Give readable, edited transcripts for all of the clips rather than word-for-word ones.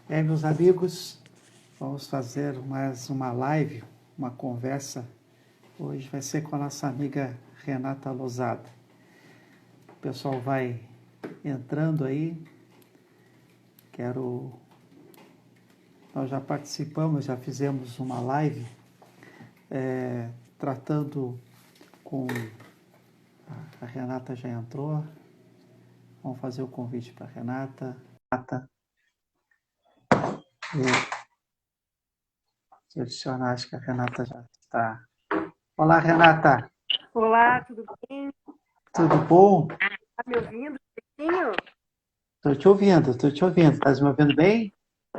E aí, meus amigos, vamos fazer mais uma live, uma conversa. Hoje vai ser com a nossa amiga Renata Lozada. O pessoal vai entrando aí. Nós já participamos, já fizemos uma live tratando com... A Renata já entrou. Vamos fazer o convite para a Renata. Adicionar, acho que a Renata já está. Olá, Renata. Olá, tudo bem? Tudo bom? Tá me ouvindo direitinho? Estou te ouvindo, estou te ouvindo. Está me ouvindo bem?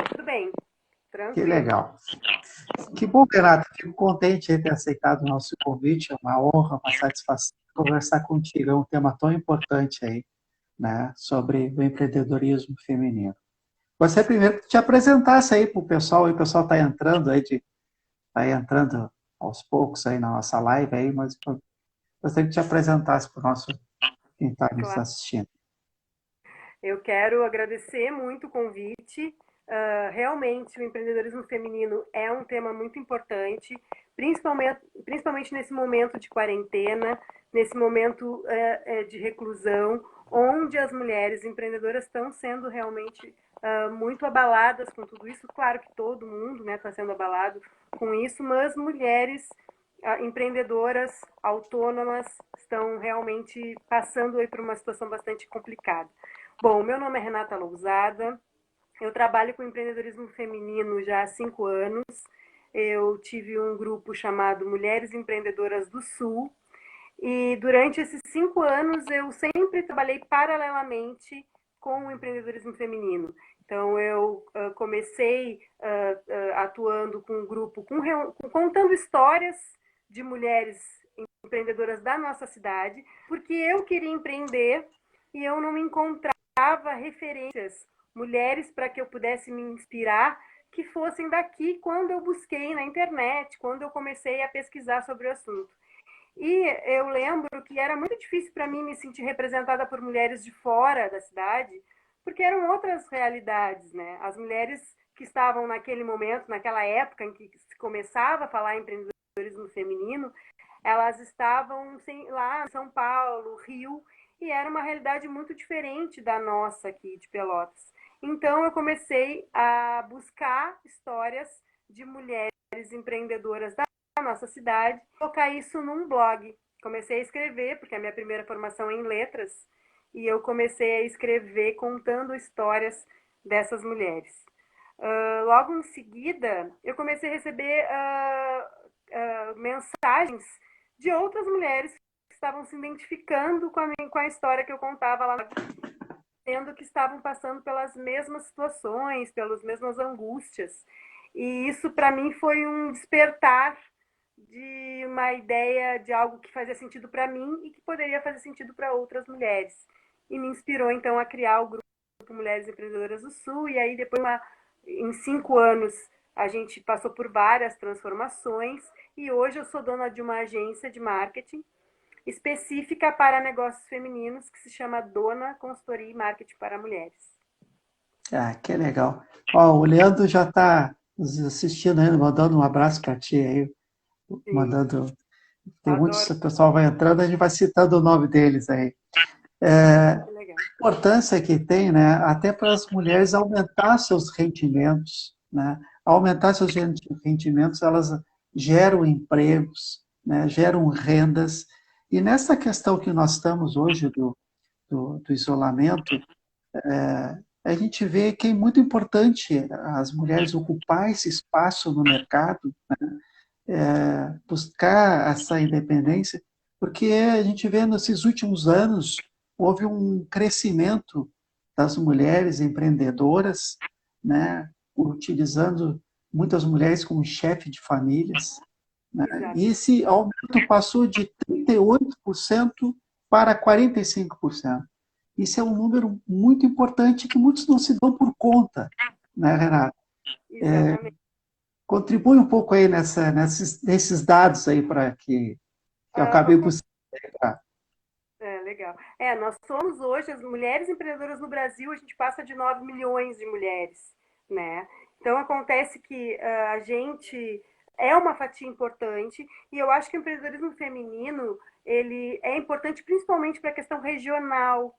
Tudo bem, Que tranquilo. legal. Que bom, Renato. Fico contente de ter aceitado o nosso convite. É uma honra, uma satisfação conversar contigo. É um tema tão importante aí, né? Sobre o empreendedorismo feminino. Você primeiro te apresentasse aí para o pessoal. O pessoal tá entrando aos poucos aí na nossa live aí, mas eu gostaria que te apresentasse para o nosso quem está nos Claro. assistindo. Eu quero agradecer muito o convite. Realmente, o empreendedorismo feminino é um tema muito importante, principalmente nesse momento de quarentena, nesse momento de reclusão, onde as mulheres empreendedoras estão sendo realmente muito abaladas com tudo isso. Claro que todo mundo está sendo abalado com isso, mas mulheres empreendedoras, autônomas, estão realmente passando aí por uma situação bastante complicada. Bom, meu nome é Renata Lousada, eu trabalho com empreendedorismo feminino já há 5 anos. Eu tive um grupo chamado Mulheres Empreendedoras do Sul, e durante esses 5 anos eu sempre trabalhei paralelamente com o empreendedorismo feminino. Então eu comecei atuando com um grupo, contando histórias de mulheres empreendedoras da nossa cidade, porque eu queria empreender e eu não me encontrava referências, mulheres para que eu pudesse me inspirar, que fossem daqui quando eu busquei na internet, quando eu comecei a pesquisar sobre o assunto. E eu lembro que era muito difícil para mim me sentir representada por mulheres de fora da cidade, porque eram outras realidades, né? As mulheres que estavam naquele momento, naquela época em que se começava a falar em empreendedorismo feminino, elas estavam lá em São Paulo, Rio, e era uma realidade muito diferente da nossa aqui de Pelotas. Então eu comecei a buscar histórias de mulheres empreendedoras da nossa cidade, colocar isso num blog. Comecei a escrever, porque a minha primeira formação é em letras, e eu comecei a escrever contando histórias dessas mulheres. Logo em seguida, eu comecei a receber mensagens de outras mulheres que estavam se identificando com a história que eu contava lá, sendo que estavam passando pelas mesmas situações, pelas mesmas angústias. E isso, para mim, foi um despertar de uma ideia de algo que fazia sentido para mim e que poderia fazer sentido para outras mulheres. E me inspirou, então, a criar o grupo Mulheres Empreendedoras do Sul. E aí, depois, em 5 anos, a gente passou por várias transformações. E hoje eu sou dona de uma agência de marketing específica para negócios femininos que se chama Dona Consultoria e Marketing para Mulheres. Ah, que legal. Ó, o Leandro já está nos assistindo aí, mandando um abraço para ti aí, Sim, mandando. Tem muitos, adoro. o pessoal vai entrando, a gente vai citando o nome deles aí. A Que legal. importância que tem, né, até para as mulheres aumentar seus rendimentos, né? Aumentar seus rendimentos, elas geram empregos, né, geram rendas. E nessa questão que nós estamos hoje do isolamento, a gente vê que é muito importante as mulheres ocupar esse espaço no mercado, buscar essa independência, porque a gente vê nesses últimos anos houve um crescimento das mulheres empreendedoras, né, utilizando muitas mulheres como chefe de famílias, né, e Exatamente. esse aumento passou de 38% para 45%. Isso é um número muito importante que muitos não se dão por conta, né, Renato? Exatamente. Contribui um pouco aí nesses dados aí para que eu acabei por citar. Legal. Nós somos hoje, as mulheres empreendedoras no Brasil, a gente passa de 9 milhões de mulheres. né? Então acontece que a gente é uma fatia importante e eu acho que o empreendedorismo feminino ele é importante principalmente para a questão regional,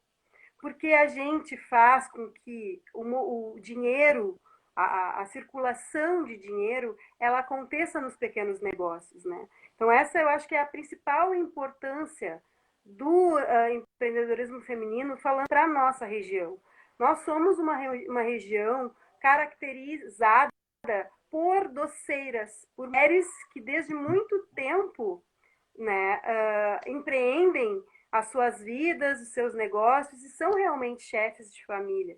porque a gente faz com que o dinheiro, a circulação de dinheiro, ela aconteça nos pequenos negócios, né? Então essa eu acho que é a principal importância do empreendedorismo feminino falando para a nossa região. Nós somos uma região caracterizada por doceiras, por mulheres que desde muito tempo, né, empreendem as suas vidas, os seus negócios e são realmente chefes de família.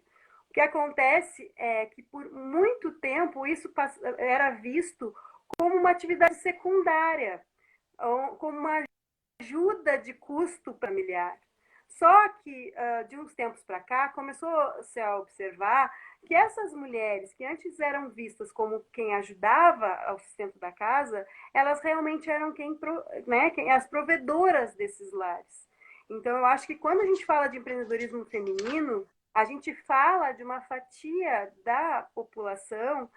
O que acontece é que por muito tempo isso era visto como uma atividade secundária, como uma ajuda de custo familiar. Só que de uns tempos para cá começou-se a observar que essas mulheres que antes eram vistas como quem ajudava ao sustento da casa, elas realmente eram as provedoras desses lares. Então eu acho que quando a gente fala de empreendedorismo feminino, a gente fala de uma fatia da população,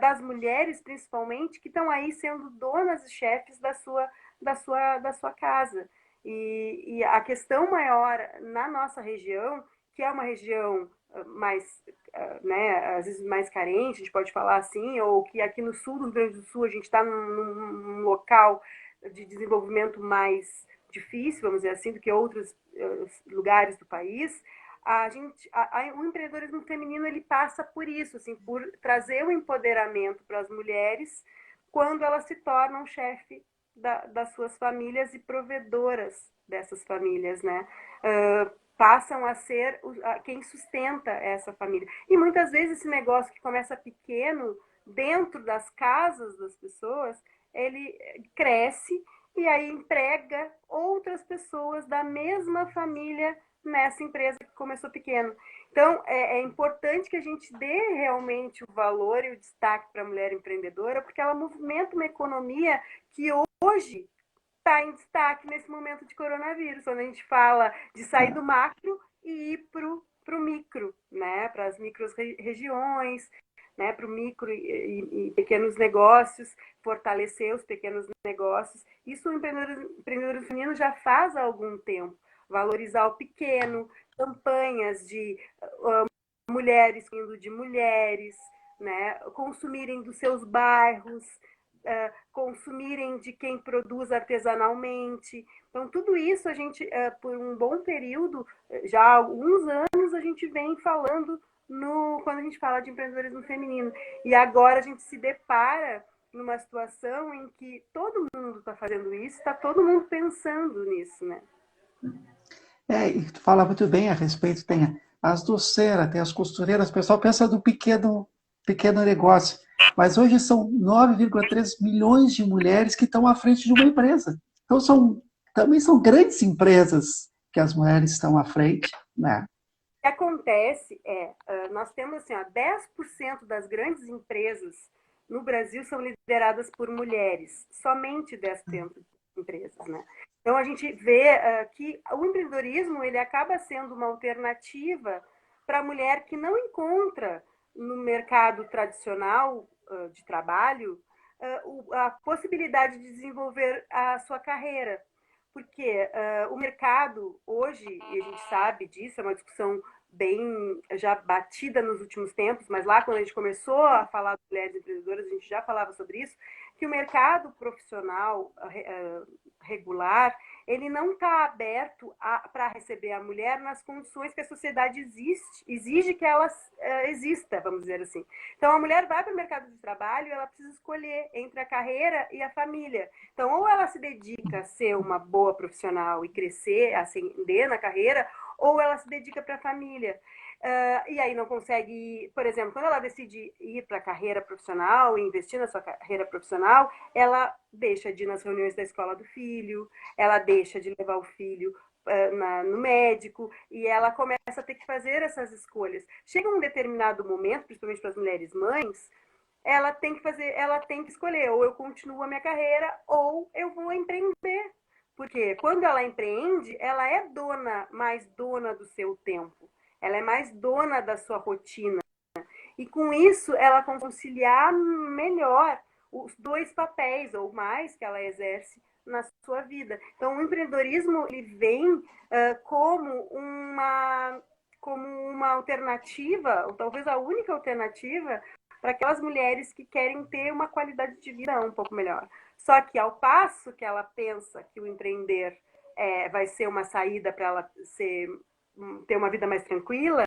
das mulheres principalmente, que estão aí sendo donas e chefes da sua casa. E a questão maior na nossa região, que é uma região mais, né, às vezes mais carente, a gente pode falar assim, ou que aqui no sul do Rio Grande do Sul a gente está num local de desenvolvimento mais difícil, vamos dizer assim, do que outros lugares do país, o empreendedorismo feminino ele passa por isso, assim, por trazer o empoderamento para as mulheres quando elas se tornam chefe das suas famílias e provedoras dessas famílias, né? Passam a ser quem sustenta essa família. E muitas vezes esse negócio que começa pequeno, dentro das casas das pessoas, ele cresce e aí emprega outras pessoas da mesma família nessa empresa que começou pequeno. Então, é importante que a gente dê realmente o valor e o destaque para a mulher empreendedora, porque ela movimenta uma economia que hoje está em destaque nesse momento de coronavírus, quando a gente fala de sair do macro e ir para o micro, né? Para as micro-regiões, né? Para o micro e pequenos negócios, fortalecer os pequenos negócios. Isso o empreendedorismo feminino já faz há algum tempo. Valorizar o pequeno, campanhas de mulheres indo de mulheres, né? Consumirem dos seus bairros, consumirem de quem produz artesanalmente. Então, tudo isso a gente, por um bom período, já há alguns anos, a gente vem falando quando a gente fala de empreendedorismo feminino. E agora a gente se depara numa situação em que todo mundo está fazendo isso, está todo mundo pensando nisso, né? E tu fala muito bem a respeito, tem as doceiras, tem as costureiras, o pessoal pensa do pequeno negócio, mas hoje são 9,3 milhões de mulheres que estão à frente de uma empresa. Então também são grandes empresas que as mulheres estão à frente, né? O que acontece nós temos assim, 10% das grandes empresas no Brasil são lideradas por mulheres, somente 10% de empresas, né? Então a gente vê que o empreendedorismo ele acaba sendo uma alternativa para a mulher que não encontra no mercado tradicional de trabalho a possibilidade de desenvolver a sua carreira. Porque o mercado hoje, e a gente sabe disso, é uma discussão bem já batida nos últimos tempos, mas lá quando a gente começou a falar de mulheres empreendedoras, a gente já falava sobre isso, que o mercado profissional regular, ele não está aberto para receber a mulher nas condições que a sociedade exige que ela exista, vamos dizer assim. Então, a mulher vai para o mercado de trabalho e ela precisa escolher entre a carreira e a família. Então, ou ela se dedica a ser uma boa profissional e crescer, ascender na carreira, ou ela se dedica para a família. E aí não consegue, por exemplo, quando ela decide ir para a carreira profissional, investir na sua carreira profissional, ela deixa de ir nas reuniões da escola do filho, ela deixa de levar o filho no médico, e ela começa a ter que fazer essas escolhas. Chega um determinado momento, principalmente para as mulheres mães, ela tem que escolher, ou eu continuo a minha carreira, ou eu vou empreender. Porque quando ela empreende, ela é mais dona do seu tempo. Ela é mais dona da sua rotina. E com isso, ela conciliar melhor os dois papéis ou mais que ela exerce na sua vida. Então, o empreendedorismo ele vem como uma alternativa, ou talvez a única alternativa, para aquelas mulheres que querem ter uma qualidade de vida um pouco melhor. Só que ao passo que ela pensa que o empreender vai ser uma saída para ela ter uma vida mais tranquila,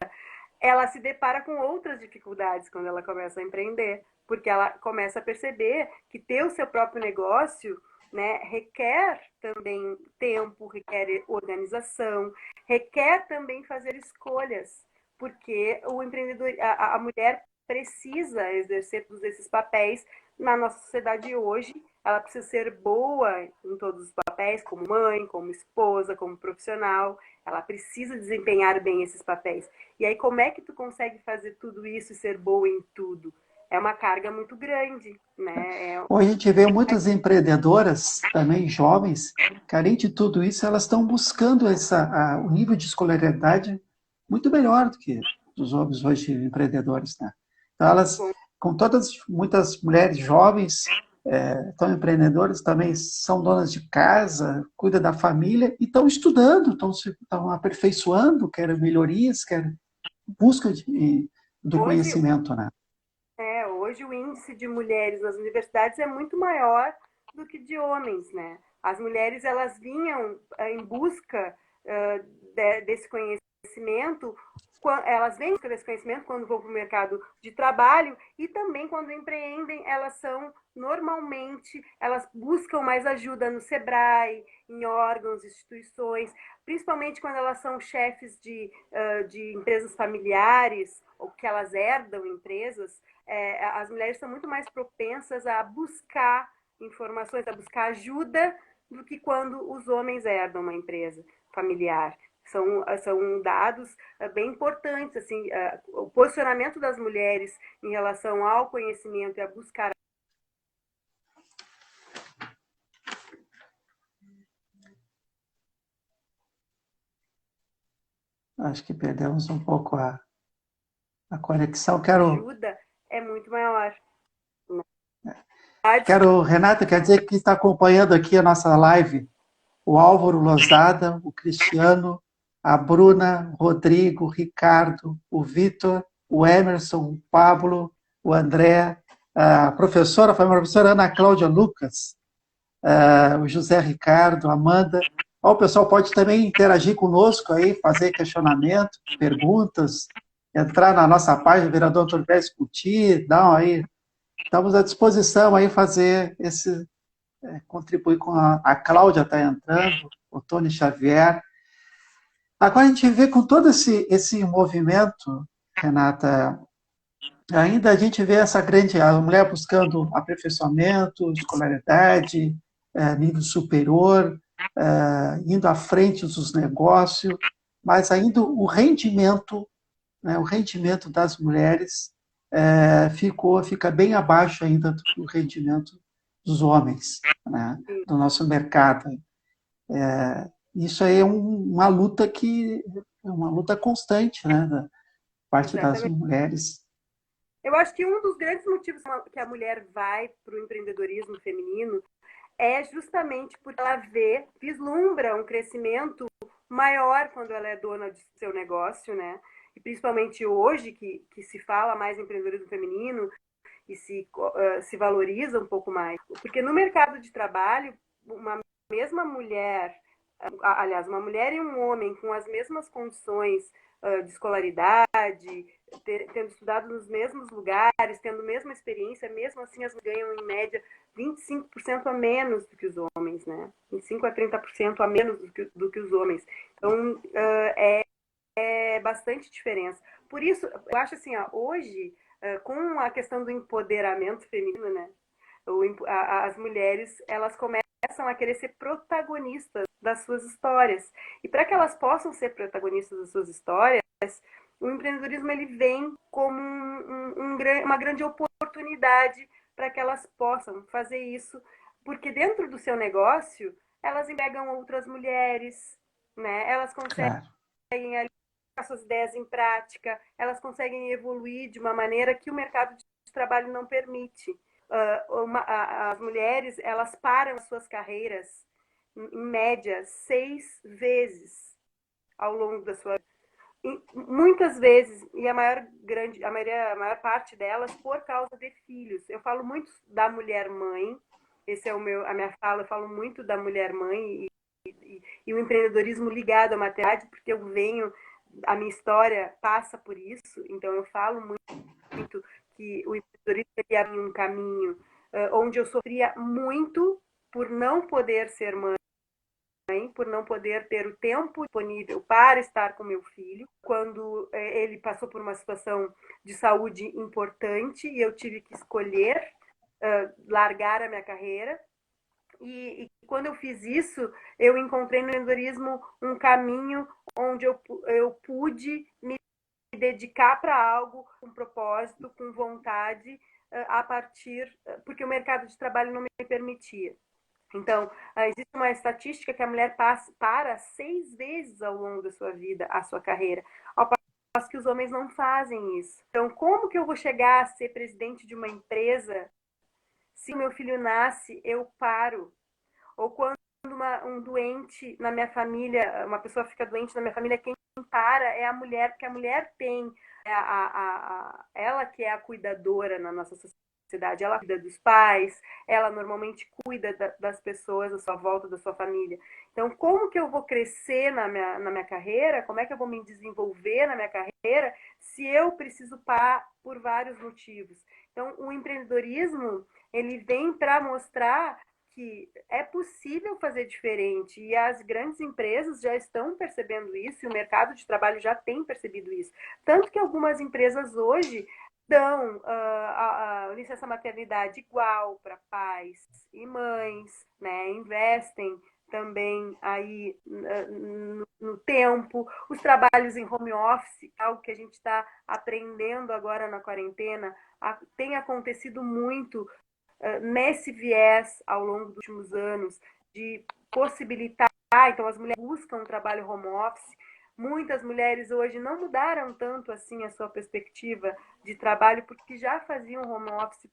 ela se depara com outras dificuldades quando ela começa a empreender, porque ela começa a perceber que ter o seu próprio negócio, né, requer também tempo, requer organização, requer também fazer escolhas, porque o empreendedor, a mulher precisa exercer todos esses papéis na nossa sociedade hoje. Ela precisa ser boa em todos os papéis, como mãe, como esposa, como profissional. Ela precisa desempenhar bem esses papéis. E aí, como é que tu consegue fazer tudo isso e ser boa em tudo? É uma carga muito grande, né? Hoje a gente vê muitas empreendedoras, também jovens, que além de tudo isso, elas estão buscando o nível de escolaridade muito melhor do que os homens hoje empreendedores, né? Então elas, com muitas mulheres jovens, estão empreendedoras, também são donas de casa, cuidam da família e estão estudando, estão aperfeiçoando, querem melhorias, querem busca do Hoje, conhecimento, né? hoje o índice de mulheres nas universidades é muito maior do que de homens, né? As mulheres elas vinham em busca desse conhecimento, elas vêm em busca desse conhecimento quando vão para o mercado de trabalho e também quando empreendem, elas buscam mais ajuda no Sebrae, em órgãos, instituições, principalmente quando elas são chefes de empresas familiares ou que elas herdam empresas, as mulheres são muito mais propensas a buscar informações, a buscar ajuda do que quando os homens herdam uma empresa familiar. São dados bem importantes, assim, o posicionamento das mulheres em relação ao conhecimento e a buscar. Acho que perdemos um pouco a conexão. Ajuda é muito maior. Renata, quer dizer que está acompanhando aqui a nossa live o Álvaro Lozada, o Cristiano, a Bruna, o Rodrigo, o Ricardo, o Vitor, o Emerson, o Pablo, o André, a professora Ana Cláudia Lucas, o José Ricardo, a Amanda. O pessoal pode também interagir conosco aí, fazer questionamento, perguntas, entrar na nossa página, vereador Antônio Pérez Cuti, estamos à disposição aí fazer contribuir com a Cláudia está entrando, o Tony Xavier. Agora a gente vê com todo esse movimento, Renata, ainda a gente vê a mulher buscando aperfeiçoamento, escolaridade, nível superior, indo à frente dos negócios, mas ainda o rendimento, né, o rendimento das mulheres fica bem abaixo ainda do rendimento dos homens, né, do nosso mercado. Isso aí é uma luta constante, né, da parte das Exatamente. mulheres. Eu acho que um dos grandes motivos que a mulher vai para o empreendedorismo feminino é justamente porque ela vislumbra um crescimento maior quando ela é dona de seu negócio, né? E principalmente hoje, que se fala mais em empreendedorismo feminino e se valoriza um pouco mais. Porque no mercado de trabalho, uma mesma mulher, aliás, uma mulher e um homem com as mesmas condições de escolaridade, tendo estudado nos mesmos lugares, tendo a mesma experiência, mesmo assim as ganham em média 25% a menos do que os homens, né? 25 a 30% a menos do que os homens. Então, é bastante diferença. Por isso, eu acho assim, hoje, com a questão do empoderamento feminino, né? As mulheres, elas começam a querer ser protagonistas das suas histórias. E para que elas possam ser protagonistas das suas histórias, o empreendedorismo ele vem como uma grande oportunidade para que elas possam fazer isso, porque dentro do seu negócio, elas empregam outras mulheres, né? Elas conseguem Claro. suas ideias em prática, elas conseguem evoluir de uma maneira que o mercado de trabalho não permite. As mulheres, elas param as suas carreiras, em média, 6 vezes ao longo da sua vida. Muitas vezes, e a maior parte delas, por causa de filhos. Eu falo muito da mulher mãe, esse é a minha fala, eu falo muito da mulher mãe e o empreendedorismo ligado à maternidade, porque a minha história passa por isso, então eu falo muito que o empreendedorismo seria um caminho onde eu sofria muito por não poder ser mãe, por não poder ter o tempo disponível para estar com meu filho, quando ele passou por uma situação de saúde importante e eu tive que escolher largar a minha carreira. E quando eu fiz isso, eu encontrei no empreendedorismo um caminho onde eu pude me dedicar para algo com propósito, com vontade, porque o mercado de trabalho não me permitia. Então, existe uma estatística que a mulher para 6 vezes ao longo da sua vida, a sua carreira, ao passo que os homens não fazem isso. Então, como que eu vou chegar a ser presidente de uma empresa se o meu filho nasce, eu paro? Ou quando um doente na minha família, uma pessoa fica doente na minha família, quem para é a mulher, porque a mulher tem ela que é a cuidadora na nossa sociedade, ela cuida dos pais, ela normalmente cuida das pessoas à sua volta, da sua família. Então, como que eu vou crescer na minha carreira? Como é que eu vou me desenvolver na minha carreira se eu preciso parar por vários motivos? Então, o empreendedorismo, ele vem para mostrar que é possível fazer diferente e as grandes empresas já estão percebendo isso e o mercado de trabalho já tem percebido isso. Tanto que algumas empresas hoje dão a licença maternidade igual para pais e mães, né? Investem também aí no tempo, os trabalhos em home office, algo que a gente está aprendendo agora na quarentena, tem acontecido muito nesse viés ao longo dos últimos anos de possibilitar, então as mulheres buscam um trabalho home office. Muitas mulheres hoje não mudaram tanto assim a sua perspectiva de trabalho porque já faziam home office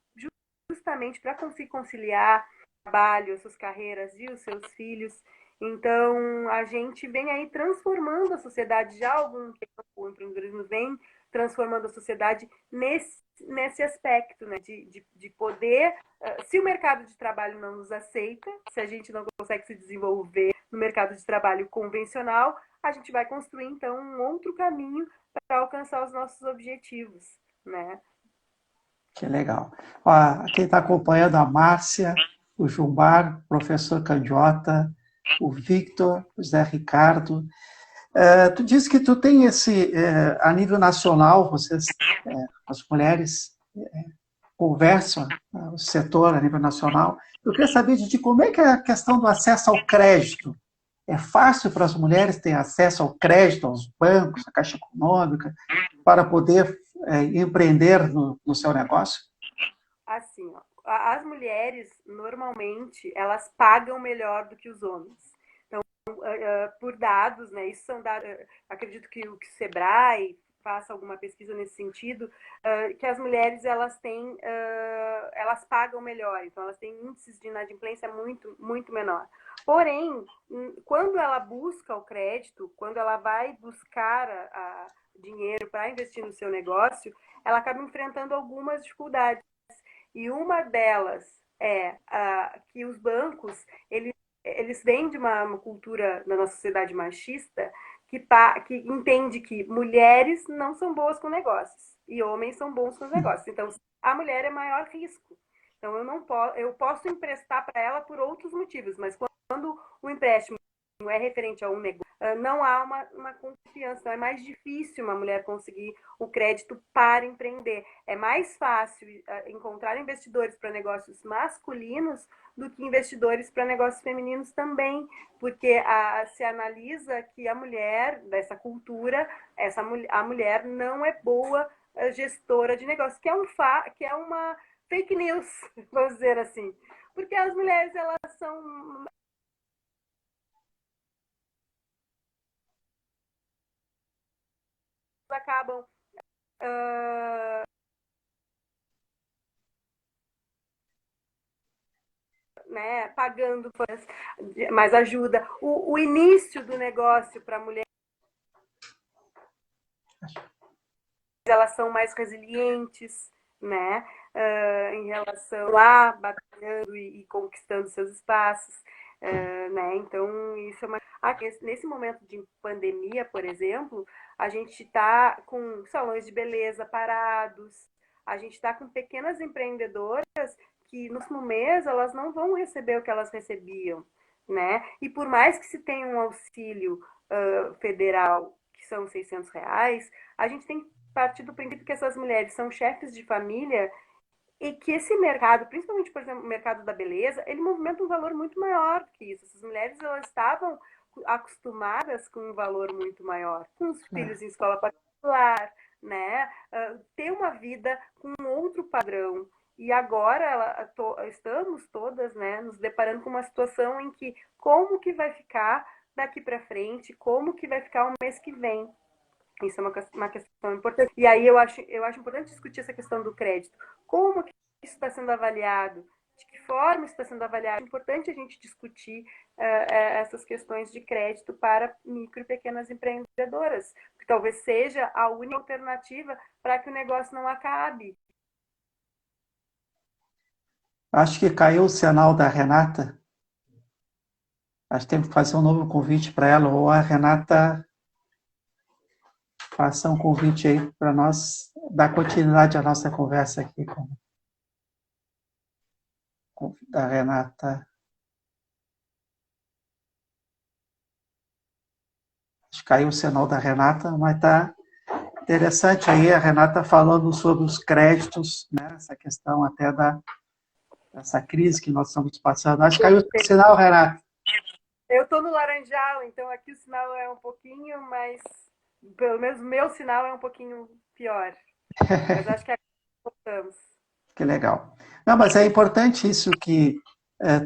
justamente para conseguir conciliar o trabalho, as suas carreiras e os seus filhos. Então, a gente vem aí transformando a sociedade já há algum tempo, o empreendedorismo vem transformando a sociedade nesse aspecto, né? De poder, se o mercado de trabalho não nos aceita, se a gente não consegue se desenvolver no mercado de trabalho convencional, a gente vai construir, então, um outro caminho para alcançar os nossos objetivos, né? Que legal. Ó, quem está acompanhando a Márcia, o Gilmar, o professor Candiota, o Victor, o Zé Ricardo. Tu disse que tu tem a nível nacional, as mulheres conversam, o setor a nível nacional. Eu queria saber de ti como é que é a questão do acesso ao crédito. É fácil para as mulheres ter acesso ao crédito, aos bancos, à Caixa Econômica, para poder empreender no seu negócio? Assim, ó, as mulheres, normalmente, elas pagam melhor do que os homens. Então, por dados, né, isso são dados, acredito que o Sebrae faça alguma pesquisa nesse sentido, que as mulheres, elas pagam melhor, então elas têm índices de inadimplência muito, muito menor. Porém, quando ela busca o crédito, quando ela vai buscar dinheiro para investir no seu negócio, ela acaba enfrentando algumas dificuldades. E uma delas é que os bancos, eles vêm de uma cultura na nossa sociedade machista que entende que mulheres não são boas com negócios e homens são bons com negócios. Então, a mulher é maior risco. Então, eu posso emprestar para ela por outros motivos, mas quando o empréstimo é referente a um negócio, não há uma confiança. Então é mais difícil uma mulher conseguir o crédito para empreender. É mais fácil encontrar investidores para negócios masculinos do que investidores para negócios femininos também, porque se analisa que a mulher, dessa cultura, a mulher não é boa gestora de negócios, que é uma fake news, vamos dizer assim. Porque as mulheres, elas são acabam né, pagando mais ajuda. O início do negócio para a mulher, elas são mais resilientes, né, em relação a batalhando e conquistando seus espaços. Né? Então, isso é uma... Nesse momento de pandemia, por exemplo, a gente está com salões de beleza parados, a gente está com pequenas empreendedoras que no último mês elas não vão receber o que elas recebiam, né? E por mais que se tenha um auxílio federal, que são R$ 600, a gente tem que partir do princípio que essas mulheres são chefes de família e que esse mercado, principalmente, por exemplo, o mercado da beleza, ele movimenta um valor muito maior do que isso. Essas mulheres, elas estavam acostumadas com um valor muito maior, com os filhos em escola particular, né? Ter uma vida com um outro padrão. E agora estamos todas, né, nos deparando com uma situação em que como que vai ficar daqui para frente, como que vai ficar o mês que vem. Isso é uma questão importante. E aí eu acho importante discutir essa questão do crédito. Como que isso está sendo avaliado? De que forma isso está sendo avaliado? É importante a gente discutir essas questões de crédito para micro e pequenas empreendedoras, que talvez seja a única alternativa para que o negócio não acabe. Acho que caiu o sinal da Renata. Acho que tem que fazer um novo convite para ela, ou a Renata faça um convite aí para nós dar continuidade à nossa conversa aqui com a Renata. Acho que caiu o sinal da Renata, mas está interessante aí a Renata falando sobre os créditos, né? Essa questão até dessa crise que nós estamos passando. Acho que caiu o sinal, Renata. Eu estou no Laranjal, então aqui o sinal é um pouquinho mais... Pelo menos o meu sinal é um pouquinho pior. Mas acho que aqui voltamos. Que legal. Não, mas é importante isso que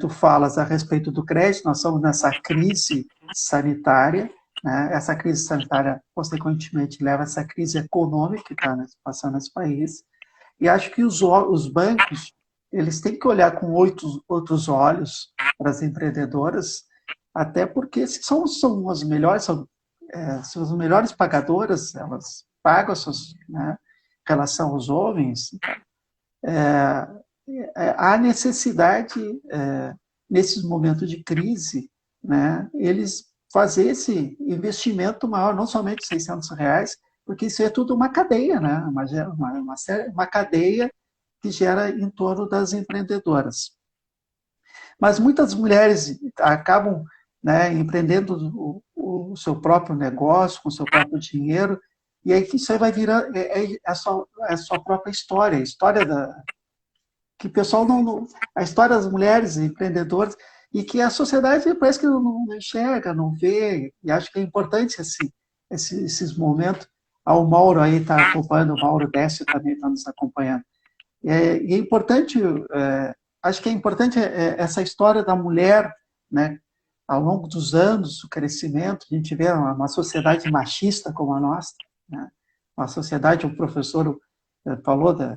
tu falas a respeito do crédito. Nós estamos nessa crise sanitária, né? Essa crise sanitária, consequentemente, leva a essa crise econômica que está passando nesse país. E acho que os bancos eles têm que olhar com outros olhos para as empreendedoras, até porque são as melhores, são as melhores pagadoras, elas pagam suas, né, em relação aos homens. Há necessidade, nesses momentos de crise, né, eles fazer esse investimento maior, não somente R$ 600, porque isso é tudo uma cadeia, né, uma cadeia que gera em torno das empreendedoras. Mas muitas mulheres acabam, né, empreendendo o seu próprio negócio, com o seu próprio dinheiro, e aí isso aí vai virar a sua própria história, a história que o pessoal a história das mulheres empreendedoras, e que a sociedade parece que não enxerga, não vê, e acho que é importante esses momentos. O Mauro aí está acompanhando, o Mauro Décio também está nos acompanhando. E é importante, acho que é importante essa história da mulher, né? Ao longo dos anos, o crescimento, a gente vê uma sociedade machista como a nossa, né? Uma sociedade, o professor falou da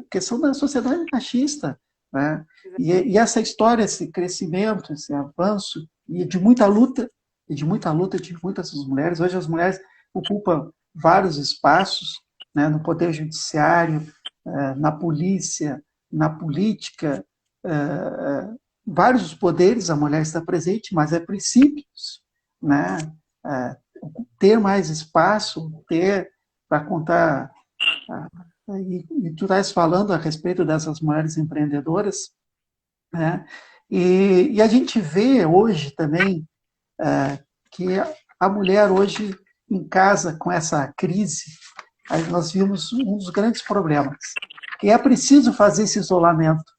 questão da sociedade machista, né? E essa história, esse crescimento, esse avanço, e de muita luta de muitas mulheres. Hoje as mulheres ocupam vários espaços, né, no poder judiciário, na polícia, na política, vários poderes a mulher está presente, mas é princípios, né? Ter mais espaço, para contar. E tu estás falando a respeito dessas mulheres empreendedoras, né? E a gente vê hoje também que a mulher hoje em casa com essa crise, aí nós vimos um dos grandes problemas, que é preciso fazer esse isolamento,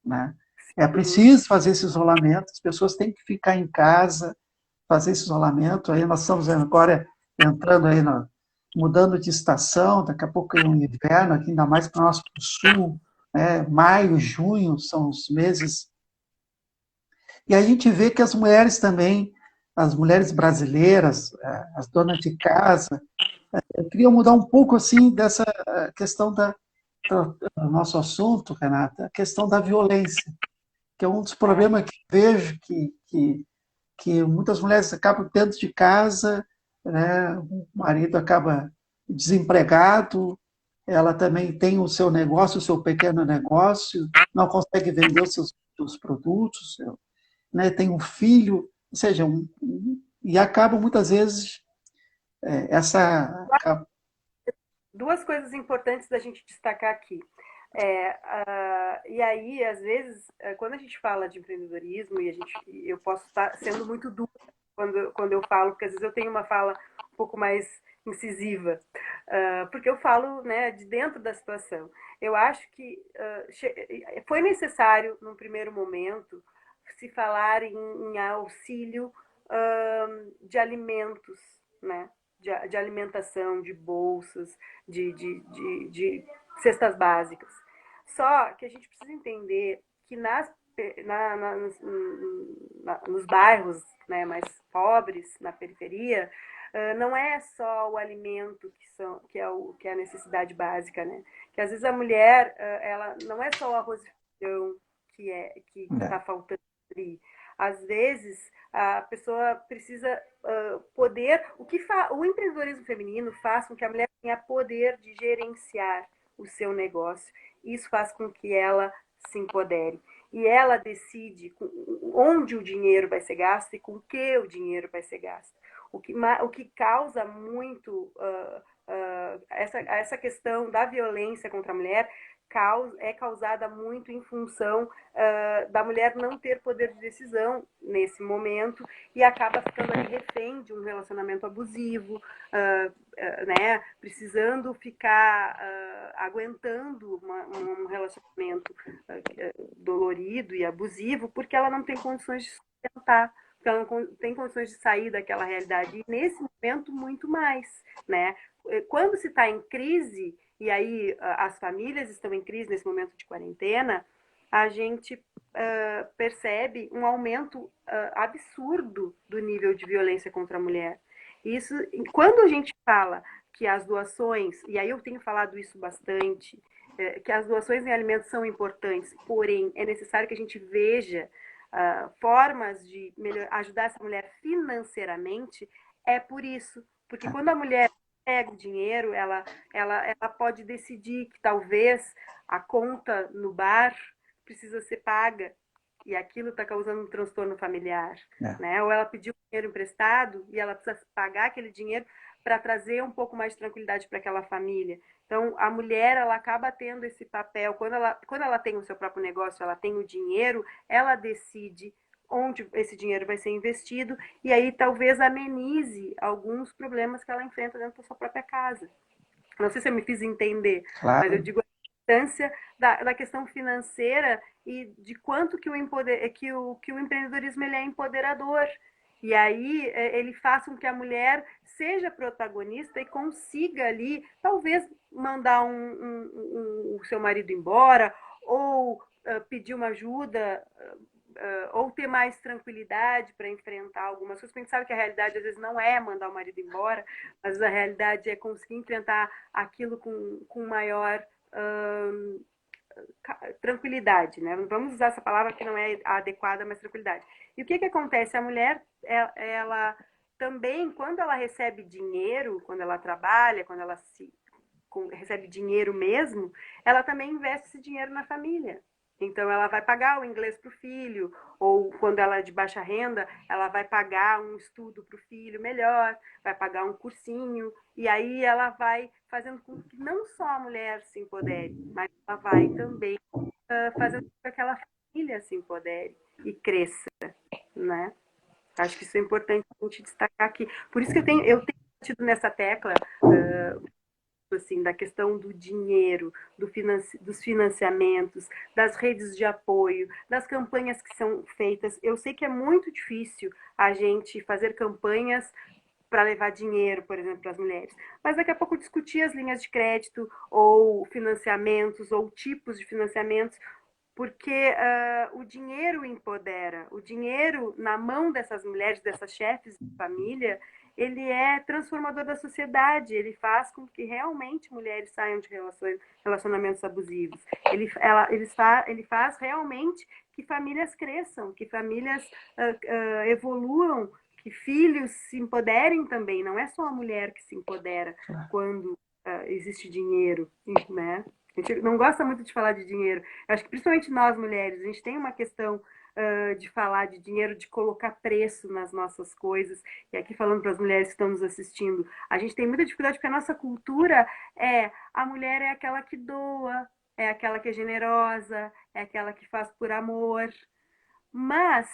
né? É preciso fazer esse isolamento, as pessoas têm que ficar em casa, fazer esse isolamento. Aí nós estamos agora entrando aí, mudando de estação, daqui a pouco é um inverno, aqui ainda mais para nós para o sul, né? Maio, junho são os meses. E a gente vê que as mulheres também, as mulheres brasileiras, as donas de casa, Eu queria mudar um pouco assim dessa questão do nosso assunto, Renata, a questão da violência, que é um dos É, problemas que vejo que muitas mulheres acabam dentro de casa, né? O marido acaba desempregado, ela também tem o seu negócio, o seu pequeno negócio, não consegue vender os produtos, né? Tem um filho, ou seja, e acaba muitas vezes essa. duas coisas importantes da gente destacar aqui. E aí, às vezes, quando a gente fala de empreendedorismo, eu posso estar sendo muito dura quando eu falo, porque às vezes eu tenho uma fala um pouco mais incisiva, porque eu falo, né, de dentro da situação. Eu acho que foi necessário, num primeiro momento, se falar em auxílio de alimentos, né? De alimentação, de bolsas, de cestas básicas. Só que a gente precisa entender que nos bairros, né, mais pobres, na periferia, não é só o alimento que é a necessidade básica, né? Que às vezes a mulher, ela não é só o arroz e feijão que está faltando ali. Às vezes a pessoa precisa poder. O empreendedorismo feminino faz com que a mulher tenha poder de gerenciar o seu negócio. Isso faz com que ela se empodere. E ela decide onde o dinheiro vai ser gasto e com que o dinheiro vai ser gasto. O que causa muito essa questão da violência contra a mulher é causada muito em função da mulher não ter poder de decisão nesse momento e acaba ficando ali refém de um relacionamento abusivo, né, precisando ficar aguentando um relacionamento dolorido e abusivo porque ela não tem condições de sustentar, porque ela não tem condições de sair daquela realidade. E nesse momento, muito mais, né? Quando se está em crise, e aí as famílias estão em crise nesse momento de quarentena, a gente percebe um aumento absurdo do nível de violência contra a mulher. Isso, quando a gente fala que as doações, e aí eu tenho falado isso bastante, que as doações em alimentos são importantes, porém é necessário que a gente veja formas de ajudar essa mulher financeiramente, é por isso. Porque quando a mulher pega o dinheiro, ela pode decidir que talvez a conta no bar precisa ser paga e aquilo está causando um transtorno familiar, É, né? Ou ela pediu dinheiro emprestado e ela precisa pagar aquele dinheiro para trazer um pouco mais de tranquilidade para aquela família. Então, a mulher, ela acaba tendo esse papel, quando ela tem o seu próprio negócio, ela tem o dinheiro, ela decide onde esse dinheiro vai ser investido e aí talvez amenize alguns problemas que ela enfrenta dentro da sua própria casa. Não sei se eu me fiz entender, mas eu claro. digo a importância da questão financeira e de quanto que o empreendedorismo ele é empoderador. E aí ele faz com que a mulher seja protagonista e consiga ali, talvez, mandar o seu marido embora, ou pedir uma ajuda, ou ter mais tranquilidade para enfrentar algumas coisas. Porque a gente sabe que a realidade às vezes não é mandar o marido embora, mas a realidade é conseguir enfrentar aquilo com maior tranquilidade, né? Vamos usar essa palavra que não é adequada, mas tranquilidade. E o que acontece? A mulher, ela também, quando ela recebe dinheiro, quando ela trabalha, quando ela recebe dinheiro mesmo, ela também investe esse dinheiro na família. Então, ela vai pagar o inglês para o filho, ou quando ela é de baixa renda, ela vai pagar um estudo para o filho melhor, vai pagar um cursinho, e aí ela vai fazendo com que não só a mulher se empodere, mas ela vai também fazendo com que aquela família se empodere e cresça, né? Acho que isso é importante a gente destacar aqui. Por isso que eu tenho batido nessa tecla assim, da questão do dinheiro, dos financiamentos, das redes de apoio, das campanhas que são feitas. Eu sei que é muito difícil a gente fazer campanhas para levar dinheiro, por exemplo, para as mulheres. Mas daqui a pouco discutir as linhas de crédito ou financiamentos ou tipos de financiamentos, porque o dinheiro empodera. O dinheiro na mão dessas mulheres, dessas chefes de família, ele é transformador da sociedade, ele faz com que realmente mulheres saiam de relacionamentos abusivos. Ele faz realmente que famílias cresçam, que famílias evoluam, que filhos se empoderem também. Não é só a mulher que se empodera quando existe dinheiro, né? A gente não gosta muito de falar de dinheiro. Eu acho que principalmente nós mulheres, a gente tem uma questão de falar de dinheiro, de colocar preço nas nossas coisas. E aqui falando para as mulheres que estão nos assistindo, a gente tem muita dificuldade porque a nossa cultura a mulher é aquela que doa, é aquela que é generosa, é aquela que faz por amor. Mas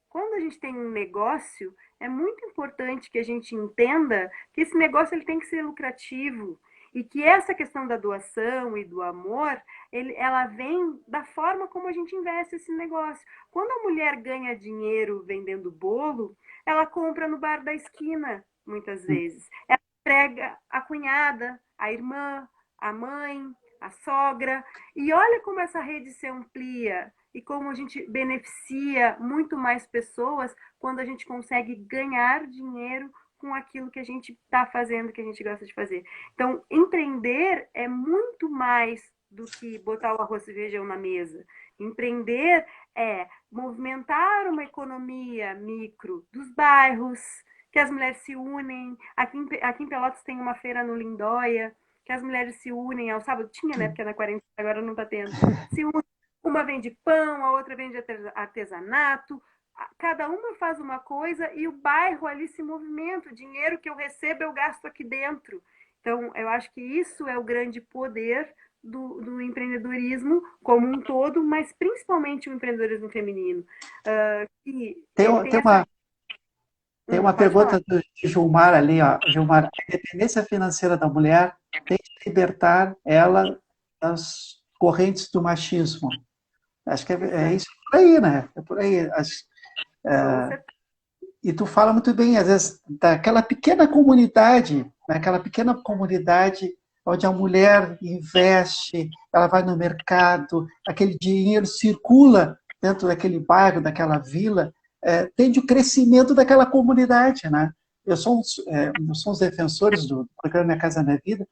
quando a gente tem um negócio, é muito importante que a gente entenda que esse negócio ele tem que ser lucrativo e que essa questão da doação e do amor, ela vem da forma como a gente investe esse negócio. Quando a mulher ganha dinheiro vendendo bolo, ela compra no bar da esquina, muitas vezes. Ela entrega a cunhada, a irmã, a mãe, a sogra. E olha como essa rede se amplia e como a gente beneficia muito mais pessoas quando a gente consegue ganhar dinheiro com aquilo que a gente está fazendo, que a gente gosta de fazer. Então, empreender é muito mais do que botar o arroz e feijão na mesa. Empreender é movimentar uma economia micro dos bairros, que as mulheres se unem. Aqui em Pelotas tem uma feira no Lindóia, que as mulheres se unem ao sábado. Tinha, né? Porque é na quarentena, agora não está tendo. Se unem. Uma vende pão, a outra vende artesanato, cada uma faz uma coisa e o bairro ali se movimenta. O dinheiro que eu recebo eu gasto aqui dentro. Então, eu acho que isso é o grande poder do empreendedorismo como um todo, mas principalmente o empreendedorismo feminino. E Tem, ele um- tem tem essa. uma, tem uma Pode falar. pergunta do Gilmar ali, ó. Gilmar, a independência financeira da mulher tem que libertar ela das correntes do machismo. Acho que é Exato. isso por aí, né? É por aí. Com certeza. E tu fala muito bem, às vezes, daquela pequena comunidade, naquela pequena comunidade onde a mulher investe, ela vai no mercado, aquele dinheiro circula dentro daquele bairro, daquela vila, tende o crescimento daquela comunidade, né? Eu sou um dos defensores do programa Minha Casa Minha Vida,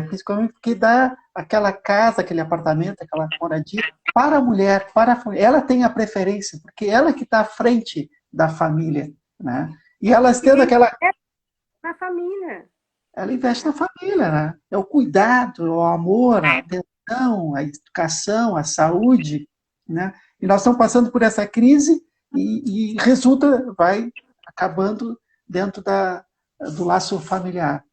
principalmente porque dá aquela casa, aquele apartamento, aquela moradia para a mulher, para a família. Ela tem a preferência, porque ela que está à frente da família, né? E elas E tendo aquela... na família. Ela investe na família, né? É o cuidado, o amor, a atenção, a educação, a saúde, né? E nós estamos passando por essa crise e resulta, vai acabando dentro do laço familiar.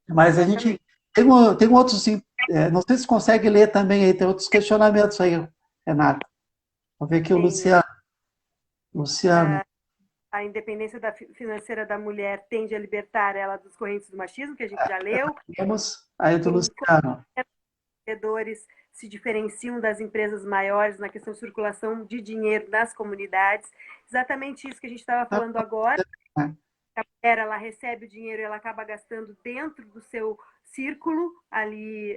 Mas a gente Exatamente. tem outros, não sei se você consegue ler também aí, tem outros questionamentos aí, Renato. Vou ver aqui o Tem Luciano. Luciano, a independência financeira da mulher tende a libertar ela dos correntes do machismo, que a gente já leu. temos aí do Em Luciano. empreendedores se diferenciam das empresas maiores na questão de circulação de dinheiro nas comunidades. Exatamente isso que a gente estava falando agora. A mulher, ela recebe o dinheiro e ela acaba gastando dentro do seu círculo ali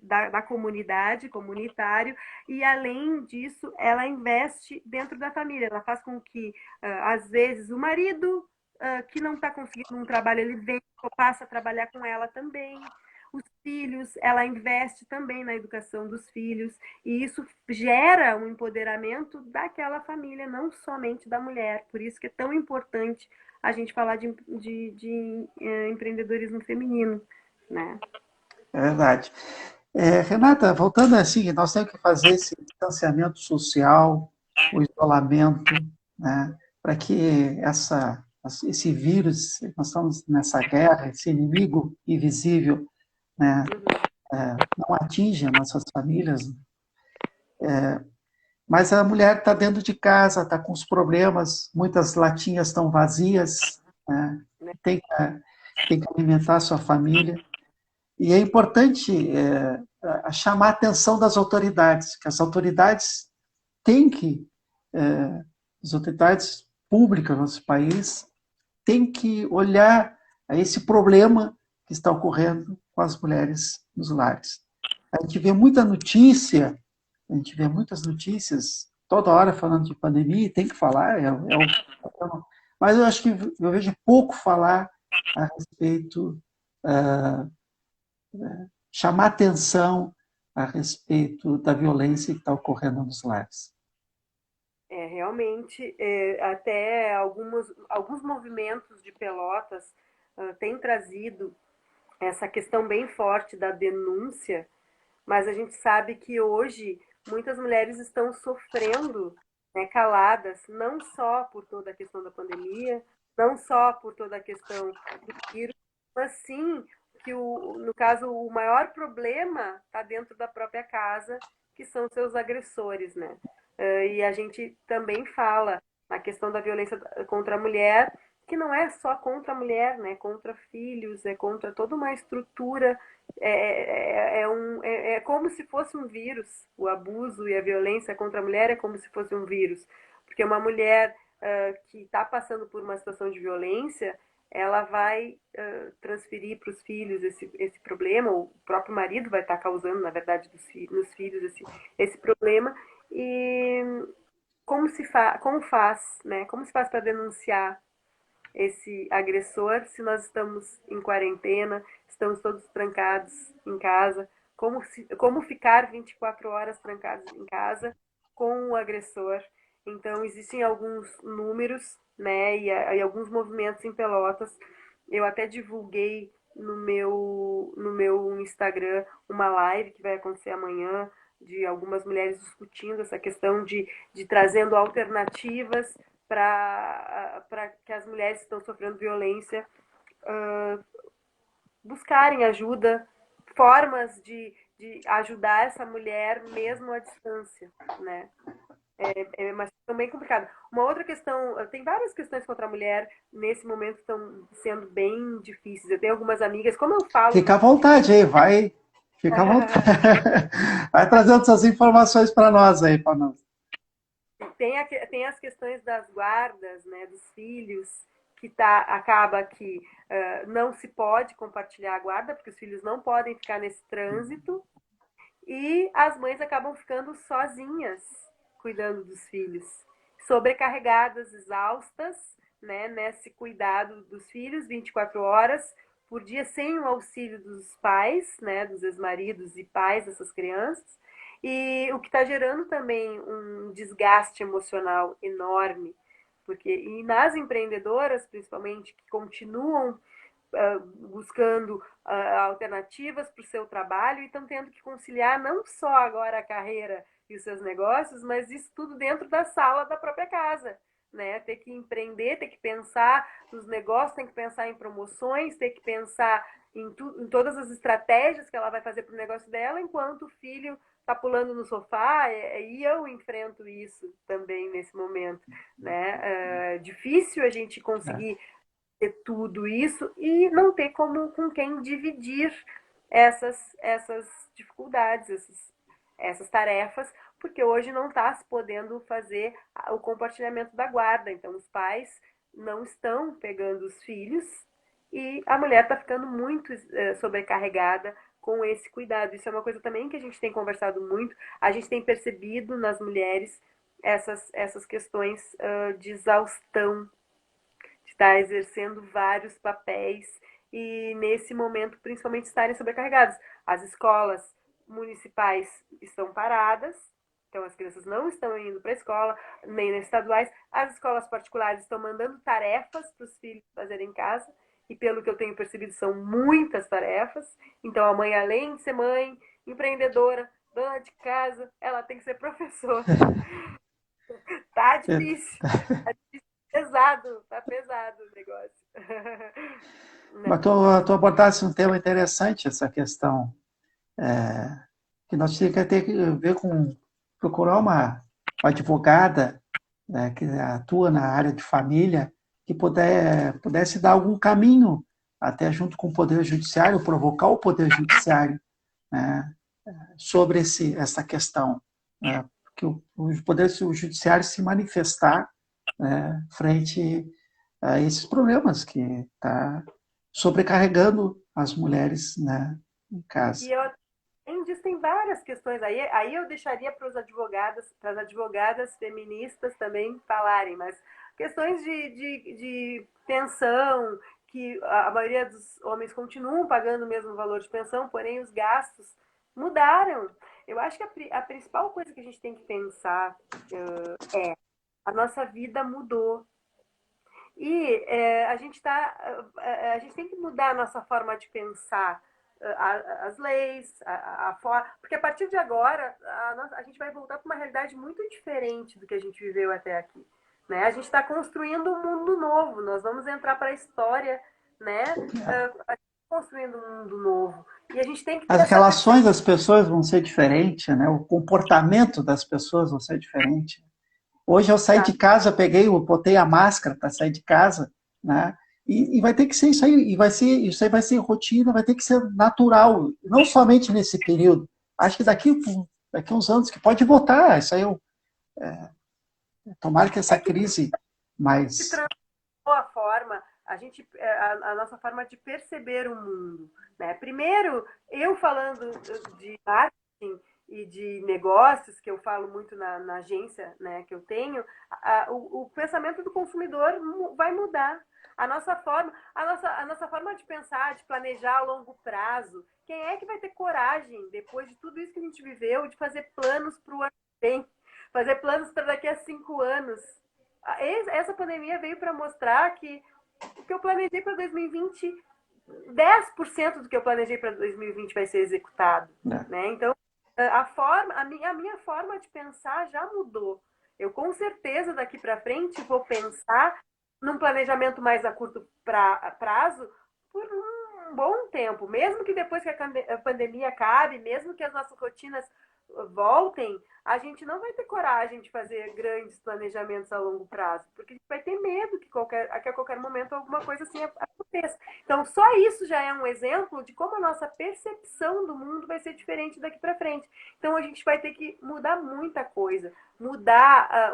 da comunidade, comunitário, e além disso, ela investe dentro da família. Ela faz com que, às vezes, o marido que não está conseguindo um trabalho, ele vem, passa a trabalhar com ela também. Os filhos, ela investe também na educação dos filhos, e isso gera um empoderamento daquela família, não somente da mulher. Por isso que é tão importante a gente falar de empreendedorismo feminino, né? É verdade. Renata, voltando assim, nós temos que fazer esse distanciamento social, o isolamento, né, para que esse vírus, nós estamos nessa guerra, esse inimigo invisível, né, não atinja nossas famílias. Mas a mulher está dentro de casa, está com os problemas, muitas latinhas estão vazias, né, tem que alimentar a sua família. E é importante chamar a atenção das autoridades, que as autoridades têm que, as autoridades públicas do nosso país, têm que olhar a esse problema que está ocorrendo com as mulheres nos lares. A gente vê muita notícia, a gente vê muitas notícias toda hora falando de pandemia, e tem que falar, mas eu acho que eu vejo pouco falar a respeito, uh, chamar atenção a respeito da violência que está ocorrendo nos lares. Realmente, até alguns movimentos de Pelotas têm trazido essa questão bem forte da denúncia, mas a gente sabe que hoje muitas mulheres estão sofrendo, né, caladas, não só por toda a questão da pandemia, não só por toda a questão do vírus, mas sim que, no caso, o maior problema está dentro da própria casa, que são seus agressores, né? E a gente também fala na questão da violência contra a mulher, que não é só contra a mulher, né? Contra filhos, é contra toda uma estrutura. É como se fosse um vírus. O abuso e a violência contra a mulher é como se fosse um vírus. Porque uma mulher que está passando por uma situação de violência, ela vai transferir para os filhos esse problema, o próprio marido vai estar causando, na verdade, nos filhos esse problema. E como faz, né? Como se faz para denunciar esse agressor se nós estamos em quarentena, estamos todos trancados em casa? Como ficar 24 horas trancados em casa com o agressor? Então, existem alguns números, né, e alguns movimentos em Pelotas. Eu até divulguei no meu Instagram uma live que vai acontecer amanhã, de algumas mulheres discutindo essa questão de trazendo alternativas para que as mulheres que estão sofrendo violência buscarem ajuda, formas de ajudar essa mulher mesmo à distância, né? É uma situação bem complicada. Uma outra questão, tem várias questões contra a mulher nesse momento que estão sendo bem difíceis. Eu tenho algumas amigas, como eu falo. Fica à vontade aí, vai. Fica à vontade. Vai trazendo suas informações para nós aí, para nós. Tem as questões das guardas, né, dos filhos, que acaba que não se pode compartilhar a guarda, porque os filhos não podem ficar nesse trânsito, e as mães acabam ficando sozinhas cuidando dos filhos, sobrecarregadas, exaustas, né, nesse cuidado dos filhos 24 horas por dia, sem o auxílio dos pais, né, dos ex-maridos e pais dessas crianças, e o que está gerando também um desgaste emocional enorme, porque e nas empreendedoras, principalmente, que continuam buscando alternativas para o seu trabalho e estão tendo que conciliar não só agora a carreira e os seus negócios, mas isso tudo dentro da sala da própria casa. Né? Ter que empreender, ter que pensar nos negócios, tem que pensar em promoções, ter que pensar em todas as estratégias que ela vai fazer para o negócio dela, enquanto o filho está pulando no sofá, e eu enfrento isso também nesse momento. Né? É difícil a gente conseguir ter tudo isso e não ter com quem dividir essas dificuldades, essas tarefas, porque hoje não está se podendo fazer o compartilhamento da guarda. Então, os pais não estão pegando os filhos e a mulher está ficando muito sobrecarregada com esse cuidado. Isso é uma coisa também que a gente tem conversado muito, a gente tem percebido nas mulheres essas questões de exaustão, de estar exercendo vários papéis e, nesse momento, principalmente estarem sobrecarregados. As escolas municipais estão paradas, então as crianças não estão indo para a escola, nem nas estaduais. As escolas particulares estão mandando tarefas para os filhos fazerem em casa, e pelo que eu tenho percebido, são muitas tarefas. Então a mãe, além de ser mãe, empreendedora, dona de casa, ela tem que ser professora. Tá difícil. Tá pesado, tá pesado o negócio. Mas tu abordaste um tema interessante, essa questão, que nós tínhamos que ter que ver com procurar uma advogada, né, que atua na área de família, que pudesse dar algum caminho, até junto com o Poder Judiciário, provocar o Poder Judiciário, né, sobre essa questão, né, que o Poder Judiciário se manifestar, né, frente a esses problemas que está sobrecarregando as mulheres, né, em casa. E além disso, tem várias questões aí eu deixaria para as advogadas feministas também falarem, mas questões de pensão, que a maioria dos homens continuam pagando o mesmo valor de pensão, porém os gastos mudaram. Eu acho que a principal coisa que a gente tem que pensar é a nossa vida mudou. E a gente tem que mudar a nossa forma de pensar as leis, a forma, porque a partir de agora a gente vai voltar para uma realidade muito diferente do que a gente viveu até aqui. Né? A gente está construindo um mundo novo, nós vamos entrar para a história, né? Construindo um mundo novo. E a gente tem que ter As essa relações das pessoas vão ser diferentes, né? O comportamento das pessoas vão ser diferente. Hoje eu saí de casa, botei a máscara para sair de casa, né? E vai ter que ser isso aí, isso aí vai ser rotina, vai ter que ser natural, não somente nesse período. Acho que daqui a uns anos que pode voltar, isso aí tomara que essa crise mais a forma, a nossa forma de perceber o mundo. Né? Primeiro, eu falando de marketing e de negócios, que eu falo muito na agência, né, que eu tenho, o pensamento do consumidor vai mudar. A nossa forma de pensar, de planejar a longo prazo. Quem é que vai ter coragem, depois de tudo isso que a gente viveu, de fazer planos para o ano que vem? Fazer planos para daqui a 5 anos? Essa pandemia veio para mostrar que o que eu planejei para 2020, 10% do que eu planejei para 2020 vai ser executado. Né? Então, a minha forma de pensar já mudou. Eu, com certeza, daqui para frente, vou pensar num planejamento mais a curto prazo por um bom tempo. Mesmo que depois que a pandemia acabe, mesmo que as nossas rotinas voltem, a gente não vai ter coragem de fazer grandes planejamentos a longo prazo, porque a gente vai ter medo que a qualquer momento alguma coisa assim aconteça. Então, só isso já é um exemplo de como a nossa percepção do mundo vai ser diferente daqui para frente. Então, a gente vai ter que mudar muita coisa, mudar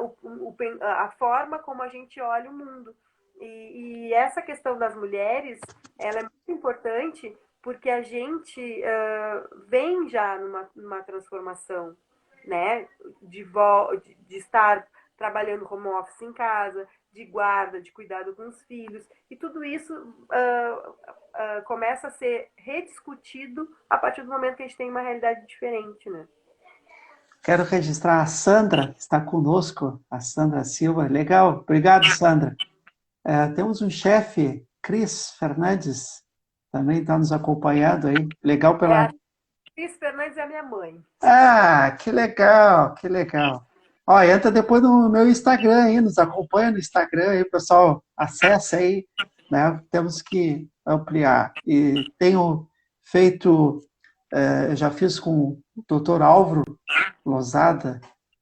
a forma como a gente olha o mundo. E essa questão das mulheres, ela é muito importante, porque a gente vem já numa transformação, né? De estar trabalhando home office em casa, de guarda, de cuidado com os filhos, e tudo isso começa a ser rediscutido a partir do momento que a gente tem uma realidade diferente, né? Quero registrar a Sandra, que está conosco, a Sandra Silva. Legal, obrigado, Sandra. Temos um chefe, Cris Fernandes, também está nos acompanhando aí. Legal pela... Cris Fernandes é a minha mãe. Ah, que legal, que legal. Ó, entra depois no meu Instagram aí, nos acompanha no Instagram aí, pessoal, acessa aí, né? Temos que ampliar. E tenho feito, já fiz com o doutor Álvaro Lozada,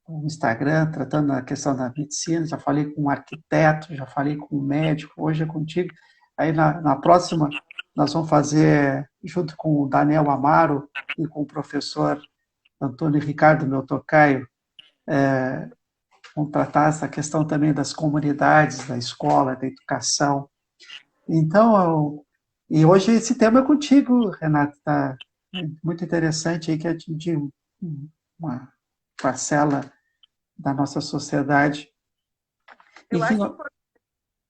no Instagram, tratando a questão da medicina, já falei com um arquiteto, já falei com um médico, hoje é contigo. Aí na próxima nós vamos fazer, junto com o Daniel Amaro e com o professor Antônio Ricardo, meu tocaio, vamos tratar essa questão também das comunidades, da escola, da educação. Então, e hoje esse tema é contigo, Renato, está muito interessante aí, que atingir uma parcela da nossa sociedade. Enfim,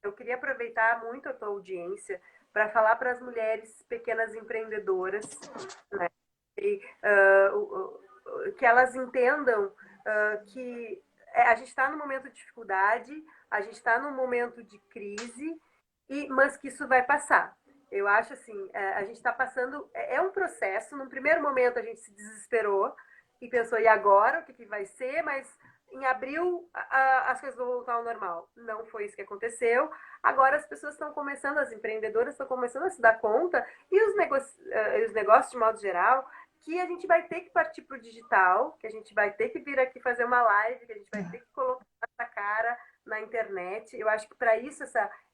eu queria aproveitar muito a tua audiência para falar para as mulheres pequenas empreendedoras, né, que elas entendam que a gente está num momento de dificuldade, a gente está num momento de crise, mas que isso vai passar. Eu acho assim, a gente está passando, é um processo. No primeiro momento a gente se desesperou e pensou, e agora? O que vai ser? Mas em abril as coisas vão voltar ao normal. Não foi isso que aconteceu. Agora as pessoas estão começando, as empreendedoras estão começando a se dar conta, e os negócios de modo geral, que a gente vai ter que partir para o digital, que a gente vai ter que vir aqui fazer uma live, que a gente vai ter que colocar essa cara na internet. Eu acho que para isso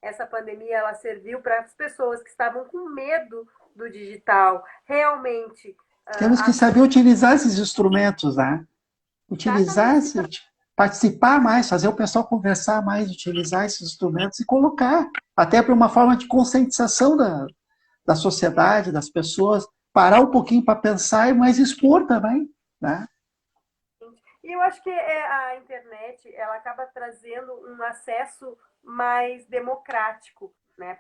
essa pandemia ela serviu para as pessoas que estavam com medo do digital realmente. Temos que saber utilizar esses instrumentos, né? Participar mais, fazer o pessoal conversar mais, utilizar esses instrumentos e colocar, até para uma forma de conscientização da sociedade, das pessoas, parar um pouquinho para pensar, mas expor também, né? E eu acho que a internet ela acaba trazendo um acesso mais democrático, né?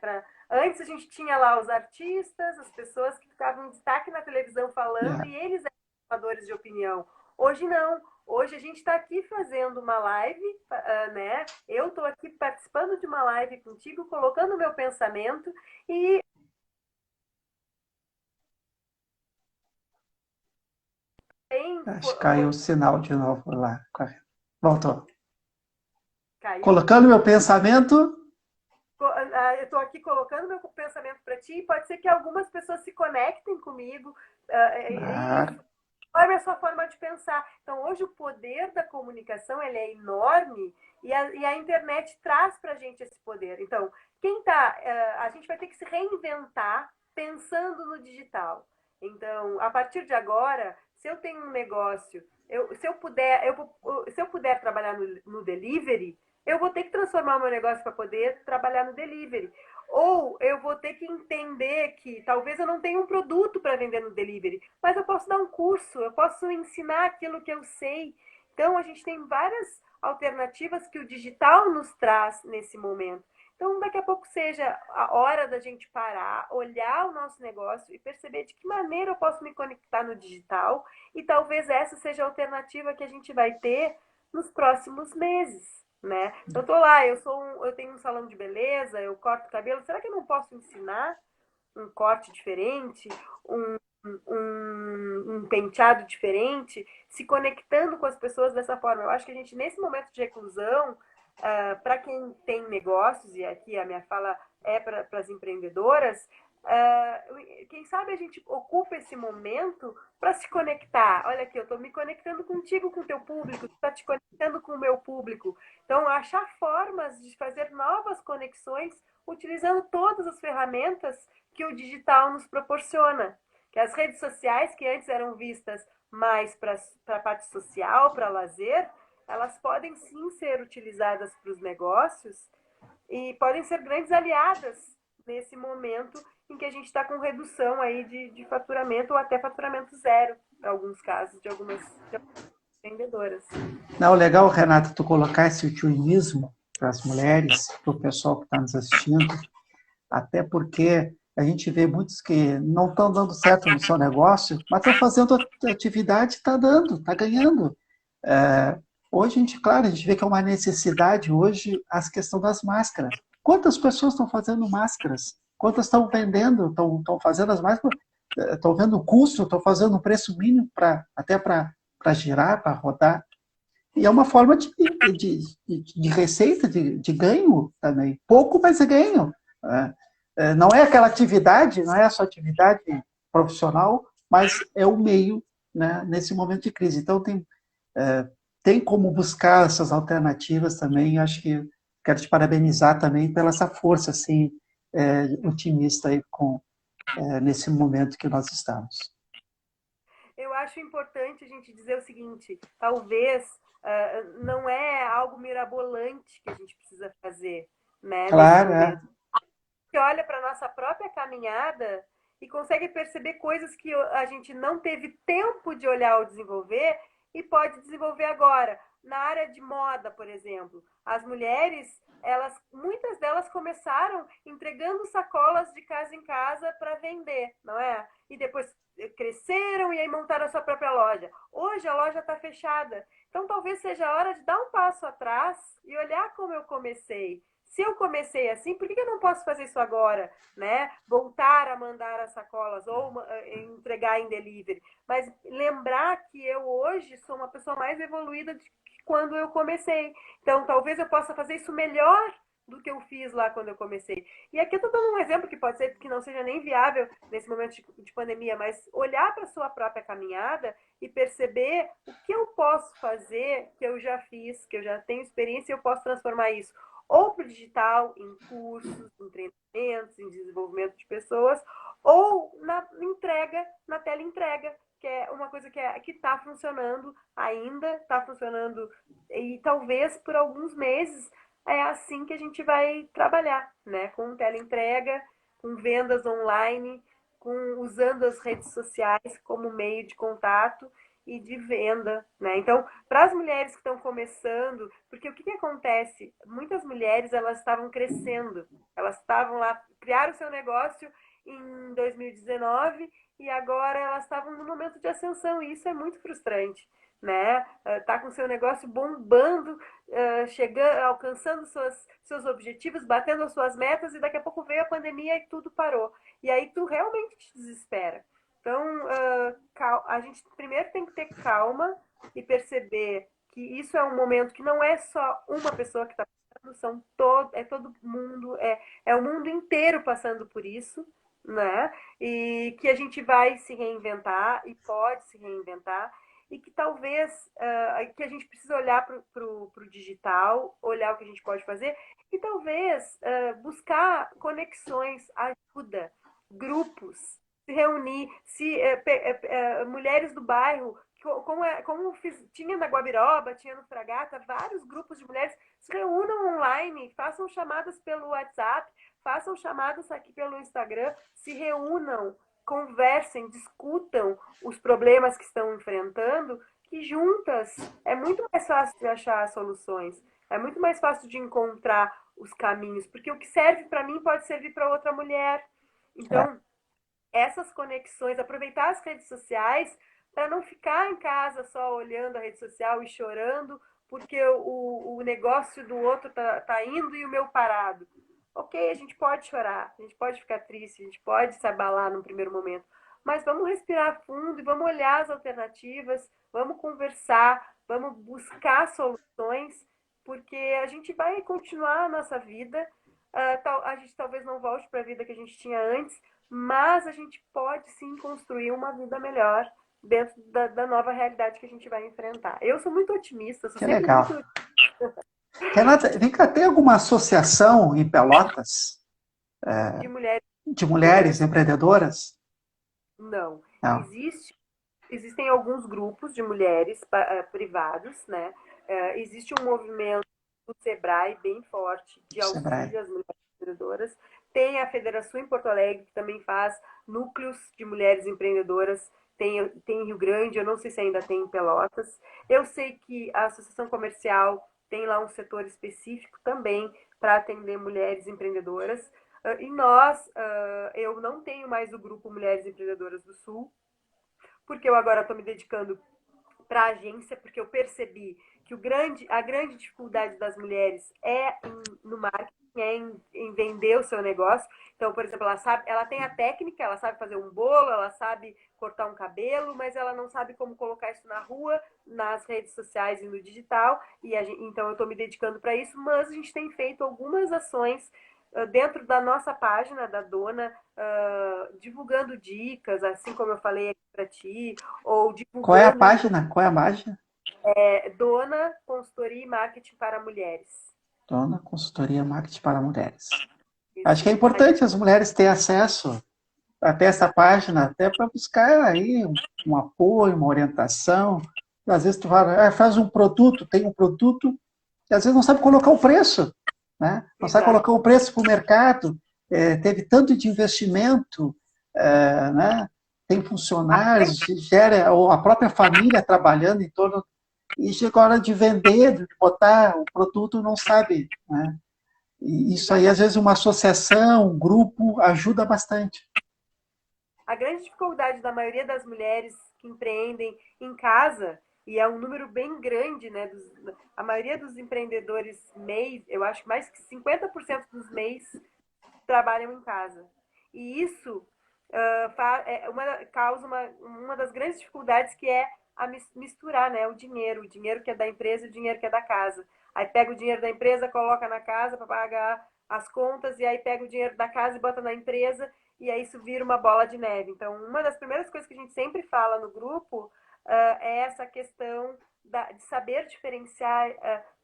Antes a gente tinha lá os artistas, as pessoas que ficavam em destaque na televisão falando Yeah. e eles eram formadores de opinião. Hoje não. Hoje a gente está aqui fazendo uma live, né? Eu estou aqui participando de uma live contigo, colocando o meu pensamento e tem... Acho que caiu o sinal de novo lá. Voltou. Caiu? Colocando meu pensamento. Eu estou aqui colocando meu pensamento para ti e pode ser que algumas pessoas se conectem comigo e Claro. forme a sua forma de pensar. Então, hoje o poder da comunicação ele é enorme e a internet traz para a gente esse poder. Então, a gente vai ter que se reinventar pensando no digital. Então, a partir de agora, se eu tenho um negócio, se eu puder trabalhar no delivery, eu vou ter que transformar o meu negócio para poder trabalhar no delivery. Ou eu vou ter que entender que talvez eu não tenha um produto para vender no delivery, mas eu posso dar um curso, eu posso ensinar aquilo que eu sei. Então, a gente tem várias alternativas que o digital nos traz nesse momento. Então, daqui a pouco seja a hora da gente parar, olhar o nosso negócio e perceber de que maneira eu posso me conectar no digital e talvez essa seja a alternativa que a gente vai ter nos próximos meses. Né? Eu tô lá, eu tenho um salão de beleza, eu corto cabelo. Será que eu não posso ensinar um corte diferente, um, um penteado diferente, se conectando com as pessoas dessa forma? Eu acho que a gente, nesse momento de reclusão, para quem tem negócios, e aqui a minha fala é para as empreendedoras, quem sabe a gente ocupa esse momento para se conectar. Olha aqui, eu estou me conectando contigo, com o teu público, tu está te conectando com o meu público. Então, achar formas de fazer novas conexões utilizando todas as ferramentas que o digital nos proporciona. Que as redes sociais, que antes eram vistas mais para a parte social, para lazer, elas podem sim ser utilizadas para os negócios e podem ser grandes aliadas nesse momento em que a gente está com redução aí de faturamento ou até faturamento zero, em alguns casos, de algumas vendedoras. Não, legal, Renata, tu colocar esse otimismo para as mulheres, para o pessoal que está nos assistindo, até porque a gente vê muitos que não estão dando certo no seu negócio, mas estão fazendo atividade, está dando, está ganhando. Hoje, claro, a gente vê que é uma necessidade hoje a questão das máscaras. Quantas pessoas estão fazendo máscaras? Quantas estão vendendo, estão fazendo as máscaras, estão vendo o custo, estão fazendo um preço mínimo até para girar, para rodar. E é uma forma de receita, de ganho também. Pouco, mas é ganho. Não é aquela atividade, não é a sua atividade profissional, mas é o meio, né, nesse momento de crise. Então, tem como buscar essas alternativas também. Acho que quero te parabenizar também pela essa força assim, otimista aí nesse momento que nós estamos. Eu acho importante a gente dizer o seguinte, talvez não é algo mirabolante que a gente precisa fazer, né, nesse Claro, momento. Que olha para a nossa própria caminhada e consegue perceber coisas que a gente não teve tempo de olhar ou desenvolver e pode desenvolver agora. Na área de moda, por exemplo, as mulheres, muitas delas começaram entregando sacolas de casa em casa para vender, não é? E depois cresceram e aí montaram a sua própria loja. Hoje a loja está fechada. Então talvez seja a hora de dar um passo atrás e olhar como eu comecei. Se eu comecei assim, por que eu não posso fazer isso agora, né? Voltar a mandar as sacolas ou entregar em delivery. Mas lembrar que eu hoje sou uma pessoa mais evoluída do que quando eu comecei. Então, talvez eu possa fazer isso melhor do que eu fiz lá quando eu comecei. E aqui eu estou dando um exemplo que pode ser que não seja nem viável nesse momento de pandemia, mas olhar para a sua própria caminhada e perceber o que eu posso fazer, que eu já fiz, que eu já tenho experiência e eu posso transformar isso ou para o digital, em cursos, em treinamentos, em desenvolvimento de pessoas, ou na entrega, na tela entrega, que é uma coisa que está funcionando ainda, está funcionando e talvez por alguns meses é assim que a gente vai trabalhar, né? Com teleentrega, com vendas online, usando as redes sociais como meio de contato e de venda, né? Então, para as mulheres que estão começando, porque o que acontece? Muitas mulheres, elas estavam crescendo, elas estavam lá, criaram o seu negócio em 2019 e agora elas estavam no momento de ascensão e isso é muito frustrante, né? Tá com seu negócio bombando, chegando, alcançando seus objetivos, batendo as suas metas e daqui a pouco veio a pandemia e tudo parou. E aí tu realmente te desespera. Então, a gente primeiro tem que ter calma e perceber que isso é um momento que não é só uma pessoa que está passando, é todo mundo, é o mundo inteiro passando por isso, né? E que a gente vai se reinventar e pode se reinventar e que talvez que a gente precisa olhar para o digital, olhar o que a gente pode fazer e talvez buscar conexões, ajuda, grupos, se reunir, mulheres do bairro, tinha na Guabiroba, tinha no Fragata, vários grupos de mulheres se reúnam online, façam chamadas pelo WhatsApp, façam chamadas aqui pelo Instagram, se reúnam, conversem, discutam os problemas que estão enfrentando, que juntas é muito mais fácil de achar soluções, é muito mais fácil de encontrar os caminhos, porque o que serve para mim pode servir para outra mulher. É, Então, essas conexões, aproveitar as redes sociais para não ficar em casa só olhando a rede social e chorando porque o negócio do outro tá indo e o meu parado. Ok, a gente pode chorar, a gente pode ficar triste, a gente pode se abalar no primeiro momento, mas vamos respirar fundo e vamos olhar as alternativas, vamos conversar, vamos buscar soluções, porque a gente vai continuar a nossa vida. A gente talvez não volte para a vida que a gente tinha antes, mas a gente pode sim construir uma vida melhor dentro da nova realidade que a gente vai enfrentar. Eu sou muito otimista, sou que sempre legal. muito Renata, vem cá, tem alguma associação em Pelotas de mulheres de empreendedoras. mulheres empreendedoras? Não. Não, Existem alguns grupos de mulheres privados, né? Existe um movimento do Sebrae bem forte de do Sebrae. auxílio às mulheres empreendedoras. Tem a Federação em Porto Alegre, que também faz núcleos de mulheres empreendedoras. Tem em Rio Grande, eu não sei se ainda tem em Pelotas. Eu sei que a Associação Comercial tem lá um setor específico também para atender mulheres empreendedoras. E eu não tenho mais o grupo Mulheres Empreendedoras do Sul, porque eu agora estou me dedicando para a agência, porque eu percebi que a grande dificuldade das mulheres no marketing, em vender o seu negócio. Então, por exemplo, ela tem a técnica, ela sabe fazer um bolo, ela sabe cortar um cabelo, mas ela não sabe como colocar isso na rua, nas redes sociais e no digital. Então, eu estou me dedicando para isso, mas a gente tem feito algumas ações dentro da nossa página da Dona, divulgando dicas, assim como eu falei aqui para ti, ou Qual é a divulgando página? Qual é a página? Dona Consultoria e Marketing para Mulheres. Dona Consultoria Marketing para Mulheres. Acho Isso. que é importante as mulheres terem acesso até essa página, até para buscar aí um apoio, uma orientação. Às vezes tu fala, faz um produto, tem um produto, e às vezes não sabe colocar o preço, né? Não sabe Exato. colocar o preço para o mercado, teve tanto de investimento, né? Tem funcionários, gera, ou a própria família trabalhando em torno, e chega a hora de vender, de botar o produto, não sabe, né? E isso aí, às Exatamente. vezes, uma associação, um grupo, ajuda bastante. A grande dificuldade da maioria das mulheres que empreendem em casa, e é um número bem grande, né? A maioria dos empreendedores MEIs, eu acho que mais que 50% dos MEIs trabalham em casa. E isso causa uma das grandes dificuldades que é a misturar, né, o dinheiro que é da empresa e o dinheiro que é da casa. Aí pega o dinheiro da empresa, coloca na casa para pagar as contas, e aí pega o dinheiro da casa e bota na empresa, e aí isso vira uma bola de neve. Então, uma das primeiras coisas que a gente sempre fala no grupo é essa questão de saber diferenciar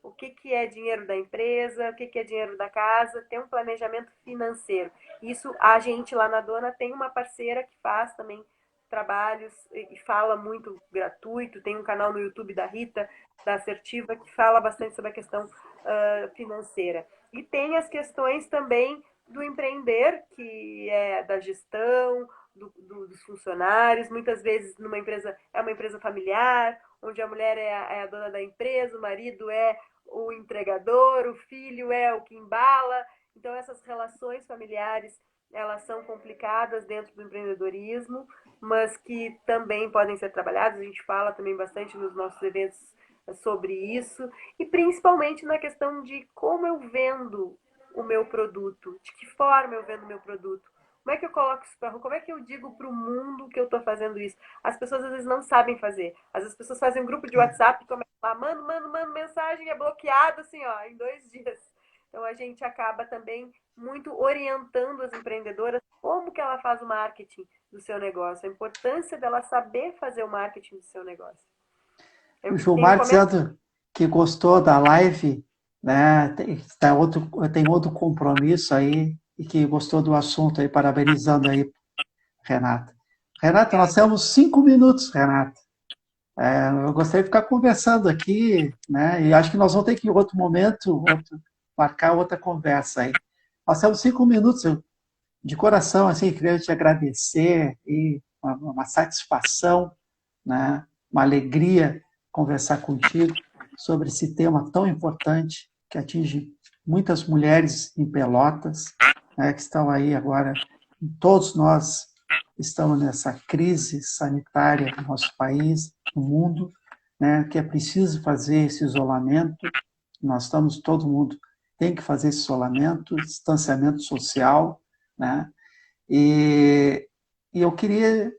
o que é dinheiro da empresa, o que é dinheiro da casa, ter um planejamento financeiro. Isso, a gente lá na Dona tem uma parceira que faz também trabalhos e fala muito gratuito, tem um canal no YouTube da Rita, da Assertiva, que fala bastante sobre a questão financeira. E tem as questões também do empreender, que é da gestão, dos funcionários. Muitas vezes é uma empresa familiar, onde a mulher é a dona da empresa, o marido é o entregador, o filho é o que embala. Então, essas relações familiares, elas são complicadas dentro do empreendedorismo, mas que também podem ser trabalhadas. A gente fala também bastante nos nossos eventos sobre isso, e principalmente na questão de como eu vendo o meu produto, de que forma eu vendo o meu produto. Como é que eu coloco isso para rua? Como é que eu digo para o mundo que eu estou fazendo isso? As pessoas às vezes não sabem fazer. Às vezes as pessoas fazem um grupo de WhatsApp e começam lá, mano, mensagem é bloqueada assim, ó, em 2 dias. Então a gente acaba também muito orientando as empreendedoras como que ela faz o marketing do seu negócio, a importância dela saber fazer o marketing do seu negócio. O Eu tenho Gilmar dizendo que gostou da live, né? Tem outro compromisso aí e que gostou do assunto aí, parabenizando aí, Renata. Renata, nós temos 5 minutos, Renata. Eu gostaria de ficar conversando aqui, né? E acho que nós vamos ter que, em outro momento, marcar outra conversa aí. Nós temos 5 minutos. De coração, assim, queria te agradecer e uma satisfação, né? Uma alegria conversar contigo sobre esse tema tão importante que atinge muitas mulheres em Pelotas, né, que estão aí agora. Todos nós estamos nessa crise sanitária no nosso país, no mundo, né, que é preciso fazer esse isolamento. Nós estamos, todo mundo tem que fazer esse isolamento, distanciamento social, né? E eu queria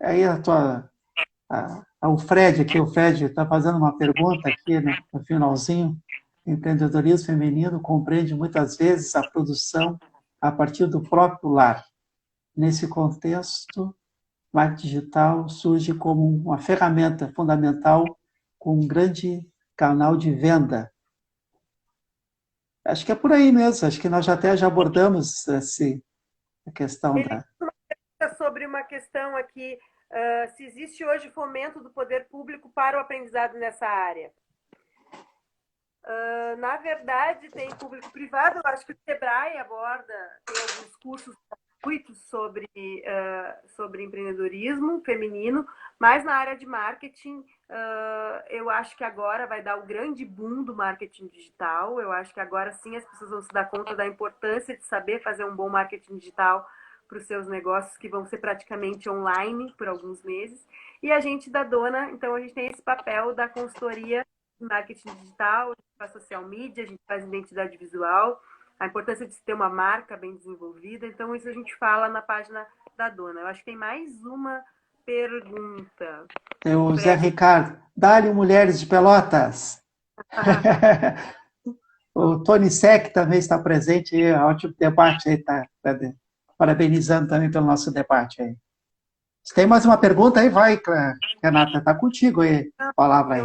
aí o Fred aqui, o Fred está fazendo uma pergunta aqui, né, no finalzinho. O empreendedorismo feminino compreende muitas vezes a produção a partir do próprio lar. Nesse contexto, o marketing digital surge como uma ferramenta fundamental com um grande canal de venda. Acho que é por aí mesmo, acho que nós já abordamos a questão Ele da... sobre uma questão aqui, se existe hoje fomento do poder público para o aprendizado nessa área. Na verdade, tem público-privado, eu acho que o Sebrae aborda, tem alguns cursos gratuitos sobre empreendedorismo feminino, mas na área de marketing, eu acho que agora vai dar o grande boom do marketing digital. Eu acho que agora sim as pessoas vão se dar conta da importância de saber fazer um bom marketing digital para os seus negócios, que vão ser praticamente online por alguns meses. E a gente da Dona, então a gente tem esse papel da consultoria de marketing digital, a gente faz social media, a gente faz identidade visual, a importância de se ter uma marca bem desenvolvida. Então isso a gente fala na página da Dona. Eu acho que tem mais uma pergunta. Tem o Zé Ricardo. Dá-lhe Mulheres de Pelotas. O Tony Sec também está presente aí, ótimo debate aí, tá parabenizando também pelo nosso debate aí. Se tem mais uma pergunta aí, vai, Renata, está contigo aí, a palavra aí.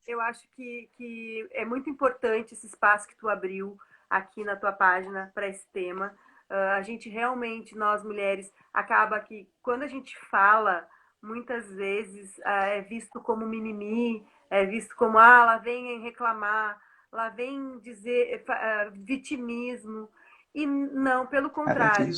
Eu acho que é muito importante esse espaço que tu abriu aqui na tua página para esse tema. A gente realmente, nós mulheres, acaba que quando a gente fala, muitas vezes é visto como mimimi, é visto como, lá vem reclamar, lá vem dizer vitimismo. E não, pelo contrário.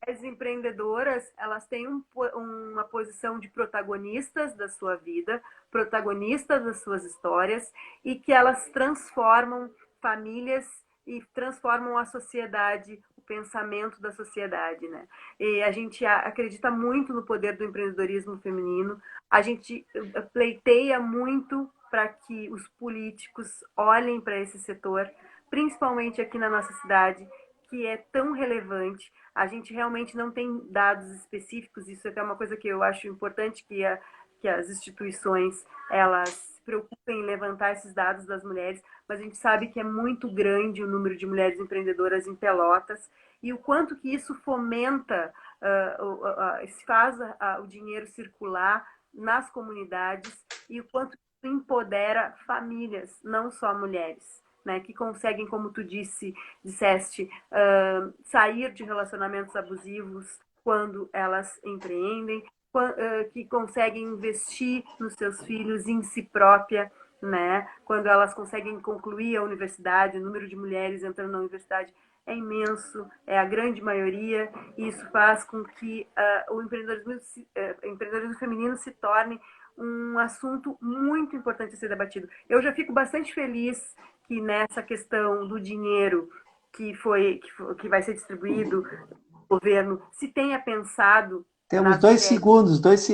As empreendedoras, elas têm uma posição de protagonistas da sua vida, protagonistas das suas histórias, e que elas transformam famílias e transformam a sociedade, o pensamento da sociedade, né? E a gente acredita muito no poder do empreendedorismo feminino, a gente pleiteia muito para que os políticos olhem para esse setor, principalmente aqui na nossa cidade, que é tão relevante. A gente realmente não tem dados específicos, isso é até uma coisa que eu acho importante que as instituições elas se preocupem em levantar esses dados das mulheres, mas a gente sabe que é muito grande o número de mulheres empreendedoras em Pelotas e o quanto que isso fomenta, faz o dinheiro circular nas comunidades e o quanto isso empodera famílias, não só mulheres. Né, que conseguem, como tu disseste, sair de relacionamentos abusivos quando elas empreendem, que conseguem investir nos seus filhos, em si própria, né, quando elas conseguem concluir a universidade. O número de mulheres entrando na universidade é imenso, é a grande maioria, e isso faz com que o empreendedorismo feminino se torne um assunto muito importante a ser debatido. Eu já fico bastante feliz que nessa questão do dinheiro que vai ser distribuído, o governo se tenha pensado Temos nas dois mulheres. segundos, 2